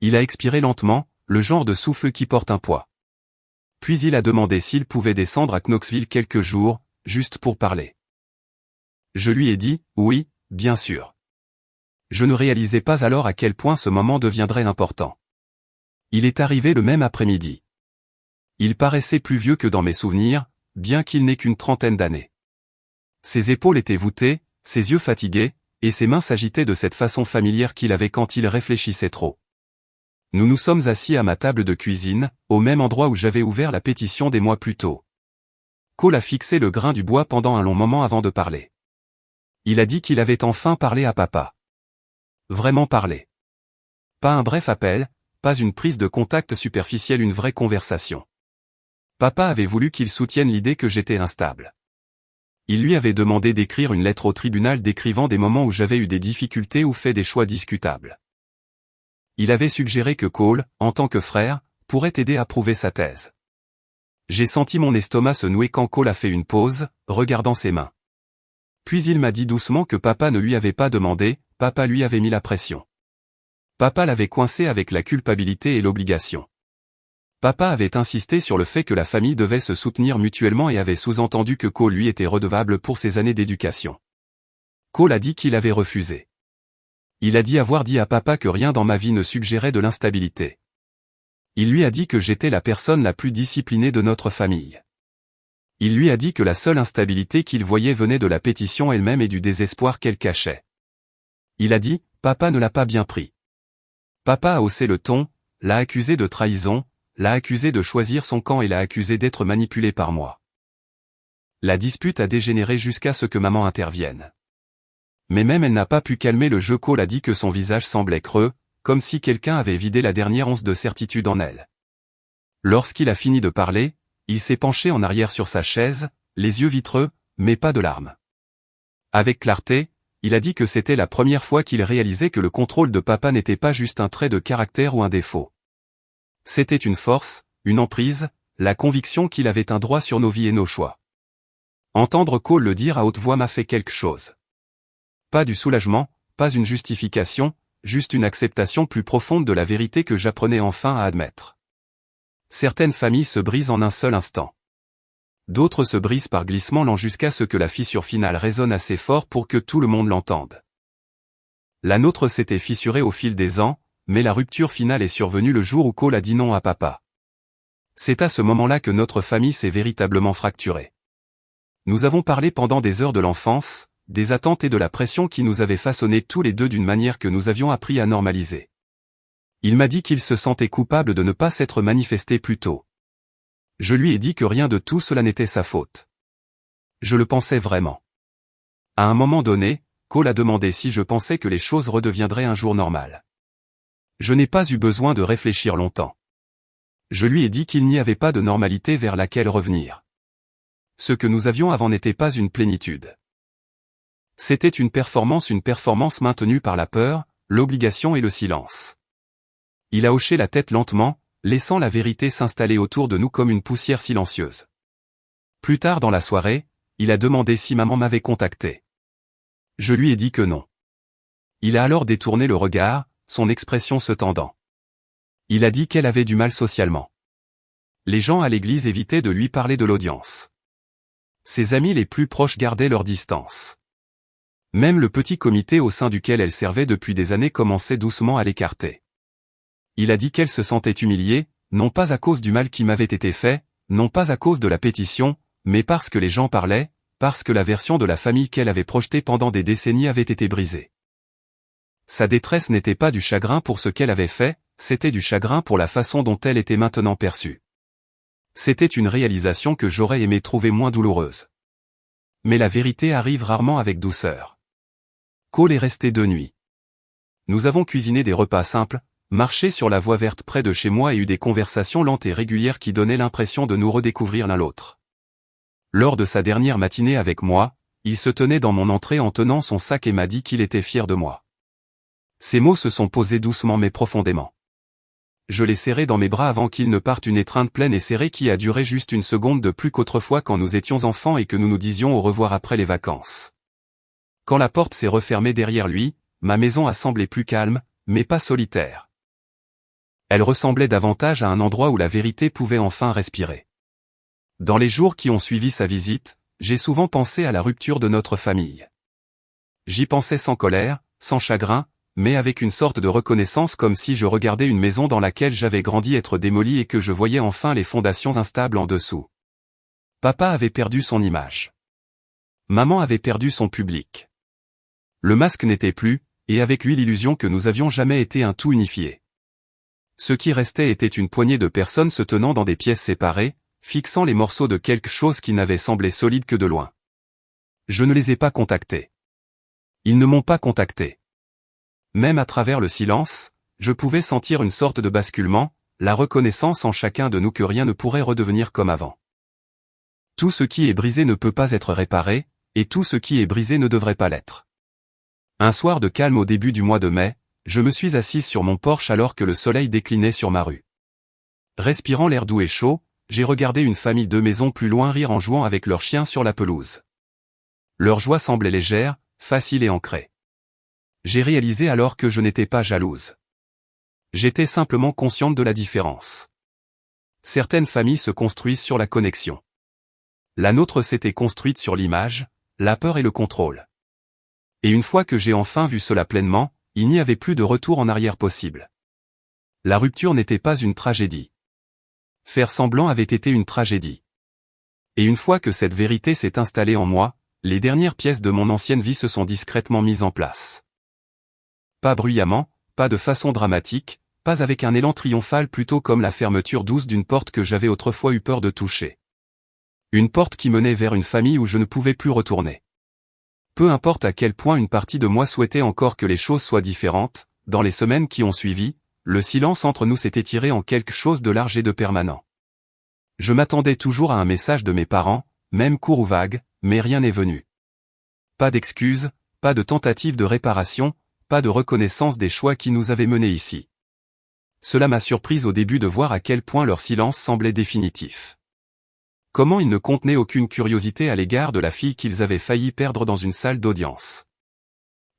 [SPEAKER 1] Il a expiré lentement, le genre de souffle qui porte un poids. Puis il a demandé s'il pouvait descendre à Knoxville quelques jours, juste pour parler. Je lui ai dit, oui, bien sûr. Je ne réalisais pas alors à quel point ce moment deviendrait important. Il est arrivé le même après-midi. Il paraissait plus vieux que dans mes souvenirs, bien qu'il n'ait qu'une trentaine d'années. Ses épaules étaient voûtées, ses yeux fatigués, et ses mains s'agitaient de cette façon familière qu'il avait quand il réfléchissait trop. Nous nous sommes assis à ma table de cuisine, au même endroit où j'avais ouvert la pétition des mois plus tôt. Cole a fixé le grain du bois pendant un long moment avant de parler. Il a dit qu'il avait enfin parlé à papa. Vraiment parlé. Pas un bref appel, pas une prise de contact superficielle, une vraie conversation. Papa avait voulu qu'il soutienne l'idée que j'étais instable. Il lui avait demandé d'écrire une lettre au tribunal décrivant des moments où j'avais eu des difficultés ou fait des choix discutables. Il avait suggéré que Cole, en tant que frère, pourrait aider à prouver sa thèse. J'ai senti mon estomac se nouer quand Cole a fait une pause, regardant ses mains. Puis il m'a dit doucement que papa ne lui avait pas demandé, papa lui avait mis la pression. Papa l'avait coincé avec la culpabilité et l'obligation. Papa avait insisté sur le fait que la famille devait se soutenir mutuellement et avait sous-entendu que Cole lui était redevable pour ses années d'éducation. Cole a dit qu'il avait refusé. Il a dit avoir dit à papa que rien dans ma vie ne suggérait de l'instabilité. Il lui a dit que j'étais la personne la plus disciplinée de notre famille. Il lui a dit que la seule instabilité qu'il voyait venait de la pétition elle-même et du désespoir qu'elle cachait. Il a dit, papa ne l'a pas bien pris. Papa a haussé le ton, l'a accusé de trahison, l'a accusé de choisir son camp et l'a accusé d'être manipulé par moi. La dispute a dégénéré jusqu'à ce que maman intervienne. Mais même elle n'a pas pu calmer le jeu. Cole a dit que son visage semblait creux, comme si quelqu'un avait vidé la dernière once de certitude en elle. Lorsqu'il a fini de parler, il s'est penché en arrière sur sa chaise, les yeux vitreux, mais pas de larmes. Avec clarté, il a dit que c'était la première fois qu'il réalisait que le contrôle de papa n'était pas juste un trait de caractère ou un défaut. C'était une force, une emprise, la conviction qu'il avait un droit sur nos vies et nos choix. Entendre Cole le dire à haute voix m'a fait quelque chose. Pas du soulagement, pas une justification, juste une acceptation plus profonde de la vérité que j'apprenais enfin à admettre. Certaines familles se brisent en un seul instant. D'autres se brisent par glissement lent jusqu'à ce que la fissure finale résonne assez fort pour que tout le monde l'entende. La nôtre s'était fissurée au fil des ans, mais la rupture finale est survenue le jour où Cole a dit non à papa. C'est à ce moment-là que notre famille s'est véritablement fracturée. Nous avons parlé pendant des heures de l'enfance, des attentes et de la pression qui nous avaient façonnés tous les deux d'une manière que nous avions appris à normaliser. Il m'a dit qu'il se sentait coupable de ne pas s'être manifesté plus tôt. Je lui ai dit que rien de tout cela n'était sa faute. Je le pensais vraiment. À un moment donné, Cole a demandé si je pensais que les choses redeviendraient un jour normal. Je n'ai pas eu besoin de réfléchir longtemps. Je lui ai dit qu'il n'y avait pas de normalité vers laquelle revenir. Ce que nous avions avant n'était pas une plénitude. C'était une performance maintenue par la peur, l'obligation et le silence. Il a hoché la tête lentement, laissant la vérité s'installer autour de nous comme une poussière silencieuse. Plus tard dans la soirée, il a demandé si maman m'avait contacté. Je lui ai dit que non. Il a alors détourné le regard, son expression se tendant. Il a dit qu'elle avait du mal socialement. Les gens à l'église évitaient de lui parler de l'audience. Ses amis les plus proches gardaient leur distance. Même le petit comité au sein duquel elle servait depuis des années commençait doucement à l'écarter. Il a dit qu'elle se sentait humiliée, non pas à cause du mal qui m'avait été fait, non pas à cause de la pétition, mais parce que les gens parlaient, parce que la version de la famille qu'elle avait projetée pendant des décennies avait été brisée. Sa détresse n'était pas du chagrin pour ce qu'elle avait fait, c'était du chagrin pour la façon dont elle était maintenant perçue. C'était une réalisation que j'aurais aimé trouver moins douloureuse. Mais la vérité arrive rarement avec douceur. Cole est resté 2 nuits. Nous avons cuisiné des repas simples, marché sur la voie verte près de chez moi et eu des conversations lentes et régulières qui donnaient l'impression de nous redécouvrir l'un l'autre. Lors de sa dernière matinée avec moi, il se tenait dans mon entrée en tenant son sac et m'a dit qu'il était fier de moi. Ces mots se sont posés doucement mais profondément. Je l'ai serré dans mes bras avant qu'il ne parte, une étreinte pleine et serrée qui a duré juste une seconde de plus qu'autrefois quand nous étions enfants et que nous nous disions au revoir après les vacances. Quand la porte s'est refermée derrière lui, ma maison a semblé plus calme, mais pas solitaire. Elle ressemblait davantage à un endroit où la vérité pouvait enfin respirer. Dans les jours qui ont suivi sa visite, j'ai souvent pensé à la rupture de notre famille. J'y pensais sans colère, sans chagrin, mais avec une sorte de reconnaissance, comme si je regardais une maison dans laquelle j'avais grandi être démolie et que je voyais enfin les fondations instables en dessous. Papa avait perdu son image. Maman avait perdu son public. Le masque n'était plus, et avec lui l'illusion que nous avions jamais été un tout unifié. Ce qui restait était une poignée de personnes se tenant dans des pièces séparées, fixant les morceaux de quelque chose qui n'avait semblé solide que de loin. Je ne les ai pas contactés. Ils ne m'ont pas contacté. Même à travers le silence, je pouvais sentir une sorte de basculement, la reconnaissance en chacun de nous que rien ne pourrait redevenir comme avant. Tout ce qui est brisé ne peut pas être réparé, et tout ce qui est brisé ne devrait pas l'être. Un soir de calme au début du mois de mai, je me suis assise sur mon porche alors que le soleil déclinait sur ma rue. Respirant l'air doux et chaud, j'ai regardé une famille de maisons plus loin rire en jouant avec leurs chiens sur la pelouse. Leur joie semblait légère, facile et ancrée. J'ai réalisé alors que je n'étais pas jalouse. J'étais simplement consciente de la différence. Certaines familles se construisent sur la connexion. La nôtre s'était construite sur l'image, la peur et le contrôle. Et une fois que j'ai enfin vu cela pleinement, il n'y avait plus de retour en arrière possible. La rupture n'était pas une tragédie. Faire semblant avait été une tragédie. Et une fois que cette vérité s'est installée en moi, les dernières pièces de mon ancienne vie se sont discrètement mises en place. Pas bruyamment, pas de façon dramatique, pas avec un élan triomphal, plutôt comme la fermeture douce d'une porte que j'avais autrefois eu peur de toucher. Une porte qui menait vers une famille où je ne pouvais plus retourner. Peu importe à quel point une partie de moi souhaitait encore que les choses soient différentes, dans les semaines qui ont suivi, le silence entre nous s'est étiré en quelque chose de large et de permanent. Je m'attendais toujours à un message de mes parents, même court ou vague, mais rien n'est venu. Pas d'excuses, pas de tentative de réparation, pas de reconnaissance des choix qui nous avaient menés ici. Cela m'a surprise au début de voir à quel point leur silence semblait définitif. Comment ils ne contenaient aucune curiosité à l'égard de la fille qu'ils avaient failli perdre dans une salle d'audience.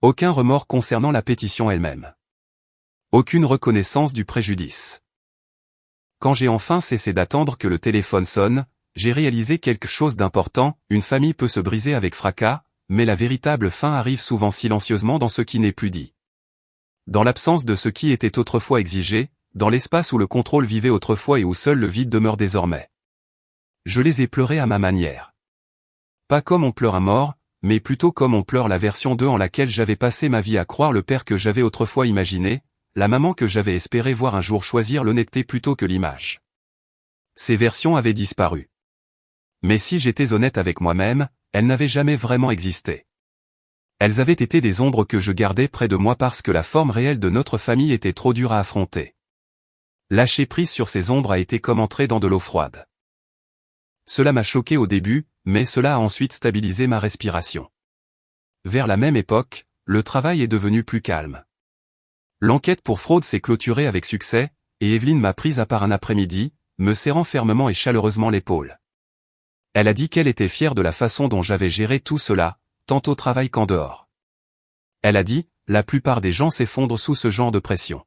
[SPEAKER 1] Aucun remords concernant la pétition elle-même. Aucune reconnaissance du préjudice. Quand j'ai enfin cessé d'attendre que le téléphone sonne, j'ai réalisé quelque chose d'important. Une famille peut se briser avec fracas, mais la véritable fin arrive souvent silencieusement dans ce qui n'est plus dit. Dans l'absence de ce qui était autrefois exigé, dans l'espace où le contrôle vivait autrefois et où seul le vide demeure désormais. Je les ai pleurés à ma manière. Pas comme on pleure un mort, mais plutôt comme on pleure la version d'eux en laquelle j'avais passé ma vie à croire le père que j'avais autrefois imaginé, la maman que j'avais espéré voir un jour choisir l'honnêteté plutôt que l'image. Ces versions avaient disparu. Mais si j'étais honnête avec moi-même, elles n'avaient jamais vraiment existé. Elles avaient été des ombres que je gardais près de moi parce que la forme réelle de notre famille était trop dure à affronter. Lâcher prise sur ces ombres a été comme entrer dans de l'eau froide. Cela m'a choqué au début, mais cela a ensuite stabilisé ma respiration. Vers la même époque, le travail est devenu plus calme. L'enquête pour fraude s'est clôturée avec succès, et Evelyne m'a prise à part un après-midi, me serrant fermement et chaleureusement l'épaule. Elle a dit qu'elle était fière de la façon dont j'avais géré tout cela, tant au travail qu'en dehors. Elle a dit, la plupart des gens s'effondrent sous ce genre de pression.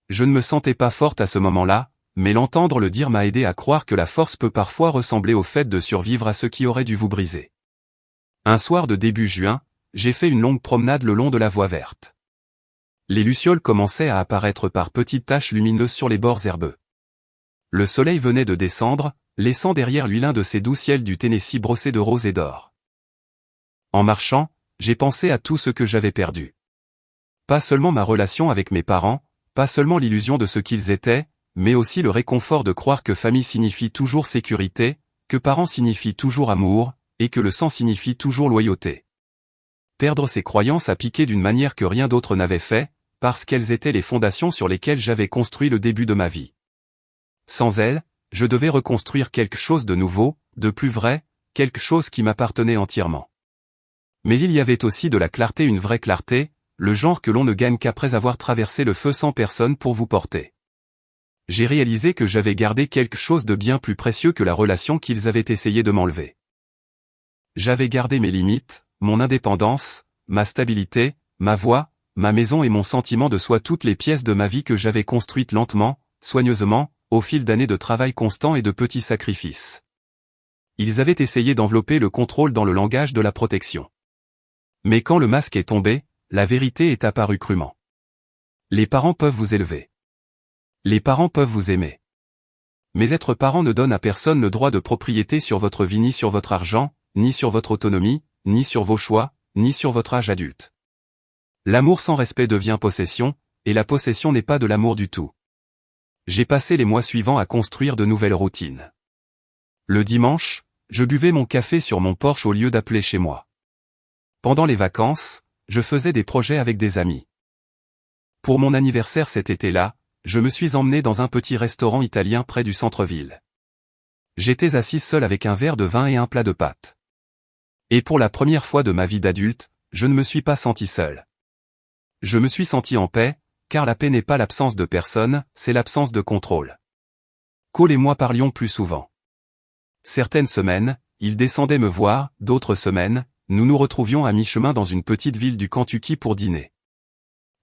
[SPEAKER 1] Je ne me sentais pas forte à ce moment-là, mais l'entendre le dire m'a aidé à croire que la force peut parfois ressembler au fait de survivre à ce qui aurait dû vous briser. Un soir de début juin, j'ai fait une longue promenade le long de la voie verte. Les lucioles commençaient à apparaître par petites taches lumineuses sur les bords herbeux. Le soleil venait de descendre, laissant derrière lui l'un de ces doux ciels du Tennessee brossés de rose et d'or. En marchant, j'ai pensé à tout ce que j'avais perdu. Pas seulement ma relation avec mes parents, pas seulement l'illusion de ce qu'ils étaient, mais aussi le réconfort de croire que famille signifie toujours sécurité, que parents signifie toujours amour, et que le sang signifie toujours loyauté. Perdre ces croyances a piqué d'une manière que rien d'autre n'avait fait, parce qu'elles étaient les fondations sur lesquelles j'avais construit le début de ma vie. Sans elles, je devais reconstruire quelque chose de nouveau, de plus vrai, quelque chose qui m'appartenait entièrement. Mais il y avait aussi de la clarté, une vraie clarté, le genre que l'on ne gagne qu'après avoir traversé le feu sans personne pour vous porter. J'ai réalisé que j'avais gardé quelque chose de bien plus précieux que la relation qu'ils avaient essayé de m'enlever. J'avais gardé mes limites, mon indépendance, ma stabilité, ma voix, ma maison et mon sentiment de soi, toutes les pièces de ma vie que j'avais construites lentement, soigneusement, au fil d'années de travail constant et de petits sacrifices. Ils avaient essayé d'envelopper le contrôle dans le langage de la protection. Mais quand le masque est tombé, la vérité est apparue crûment. Les parents peuvent vous élever. Les parents peuvent vous aimer. Mais être parent ne donne à personne le droit de propriété sur votre vie, ni sur votre argent, ni sur votre autonomie, ni sur vos choix, ni sur votre âge adulte. L'amour sans respect devient possession, et la possession n'est pas de l'amour du tout. J'ai passé les mois suivants à construire de nouvelles routines. Le dimanche, je buvais mon café sur mon porche au lieu d'appeler chez moi. Pendant les vacances, je faisais des projets avec des amis. Pour mon anniversaire cet été-là, je me suis emmené dans un petit restaurant italien près du centre-ville. J'étais assise seule avec un verre de vin et un plat de pâtes. Et pour la première fois de ma vie d'adulte, je ne me suis pas senti seul. Je me suis senti en paix, car la paix n'est pas l'absence de personne, c'est l'absence de contrôle. Cole et moi parlions plus souvent. Certaines semaines, il descendait me voir, d'autres semaines, nous nous retrouvions à mi-chemin dans une petite ville du Kentucky pour dîner.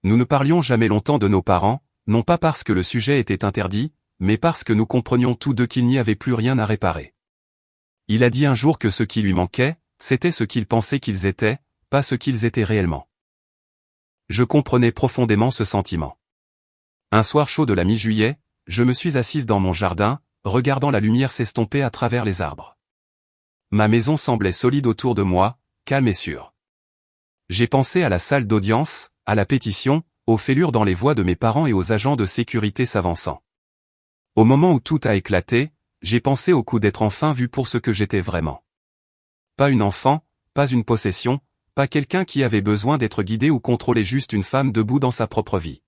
[SPEAKER 1] Nous ne parlions jamais longtemps de nos parents, non pas parce que le sujet était interdit, mais parce que nous comprenions tous deux qu'il n'y avait plus rien à réparer. Il a dit un jour que ce qui lui manquait, c'était ce qu'il pensait qu'ils étaient, pas ce qu'ils étaient réellement. Je comprenais profondément ce sentiment. Un soir chaud de la mi-juillet, je me suis assise dans mon jardin, regardant la lumière s'estomper à travers les arbres. Ma maison semblait solide autour de moi, calme et sûre. J'ai pensé à la salle d'audience, à la pétition, aux fêlures dans les voix de mes parents et aux agents de sécurité s'avançant. Au moment où tout a éclaté, j'ai pensé au coup d'être enfin vu pour ce que j'étais vraiment. Pas une enfant, pas une possession, pas quelqu'un qui avait besoin d'être guidé ou contrôlé, juste une femme debout dans sa propre vie.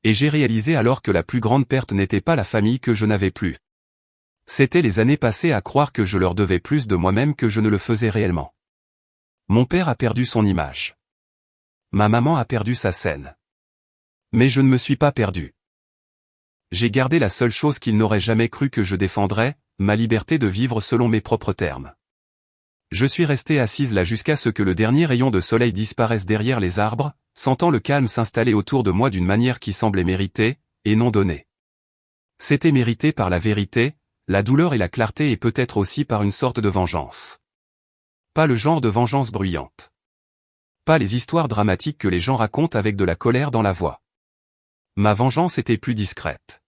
[SPEAKER 1] Et j'ai réalisé alors que la plus grande perte n'était pas la famille que je n'avais plus. C'était les années passées à croire que je leur devais plus de moi-même que je ne le faisais réellement. Mon père a perdu son image. Ma maman a perdu sa scène. Mais je ne me suis pas perdu. J'ai gardé la seule chose qu'ils n'auraient jamais cru que je défendrais, ma liberté de vivre selon mes propres termes. Je suis restée assise là jusqu'à ce que le dernier rayon de soleil disparaisse derrière les arbres, sentant le calme s'installer autour de moi d'une manière qui semblait méritée, et non donnée. C'était mérité par la vérité, la douleur et la clarté, et peut-être aussi par une sorte de vengeance. Pas le genre de vengeance bruyante. Pas les histoires dramatiques que les gens racontent avec de la colère dans la voix. Ma vengeance était plus discrète.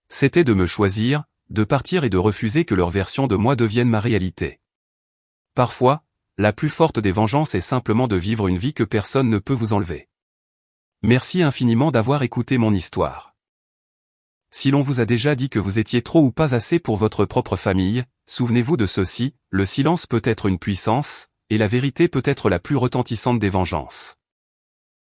[SPEAKER 1] C'était de me choisir, de partir et de refuser que leur version de moi devienne ma réalité. Parfois, la plus forte des vengeances est simplement de vivre une vie que personne ne peut vous enlever. Merci infiniment d'avoir écouté mon histoire. Si l'on vous a déjà dit que vous étiez trop ou pas assez pour votre propre famille, souvenez-vous de ceci, le silence peut être une puissance, et la vérité peut être la plus retentissante des vengeances.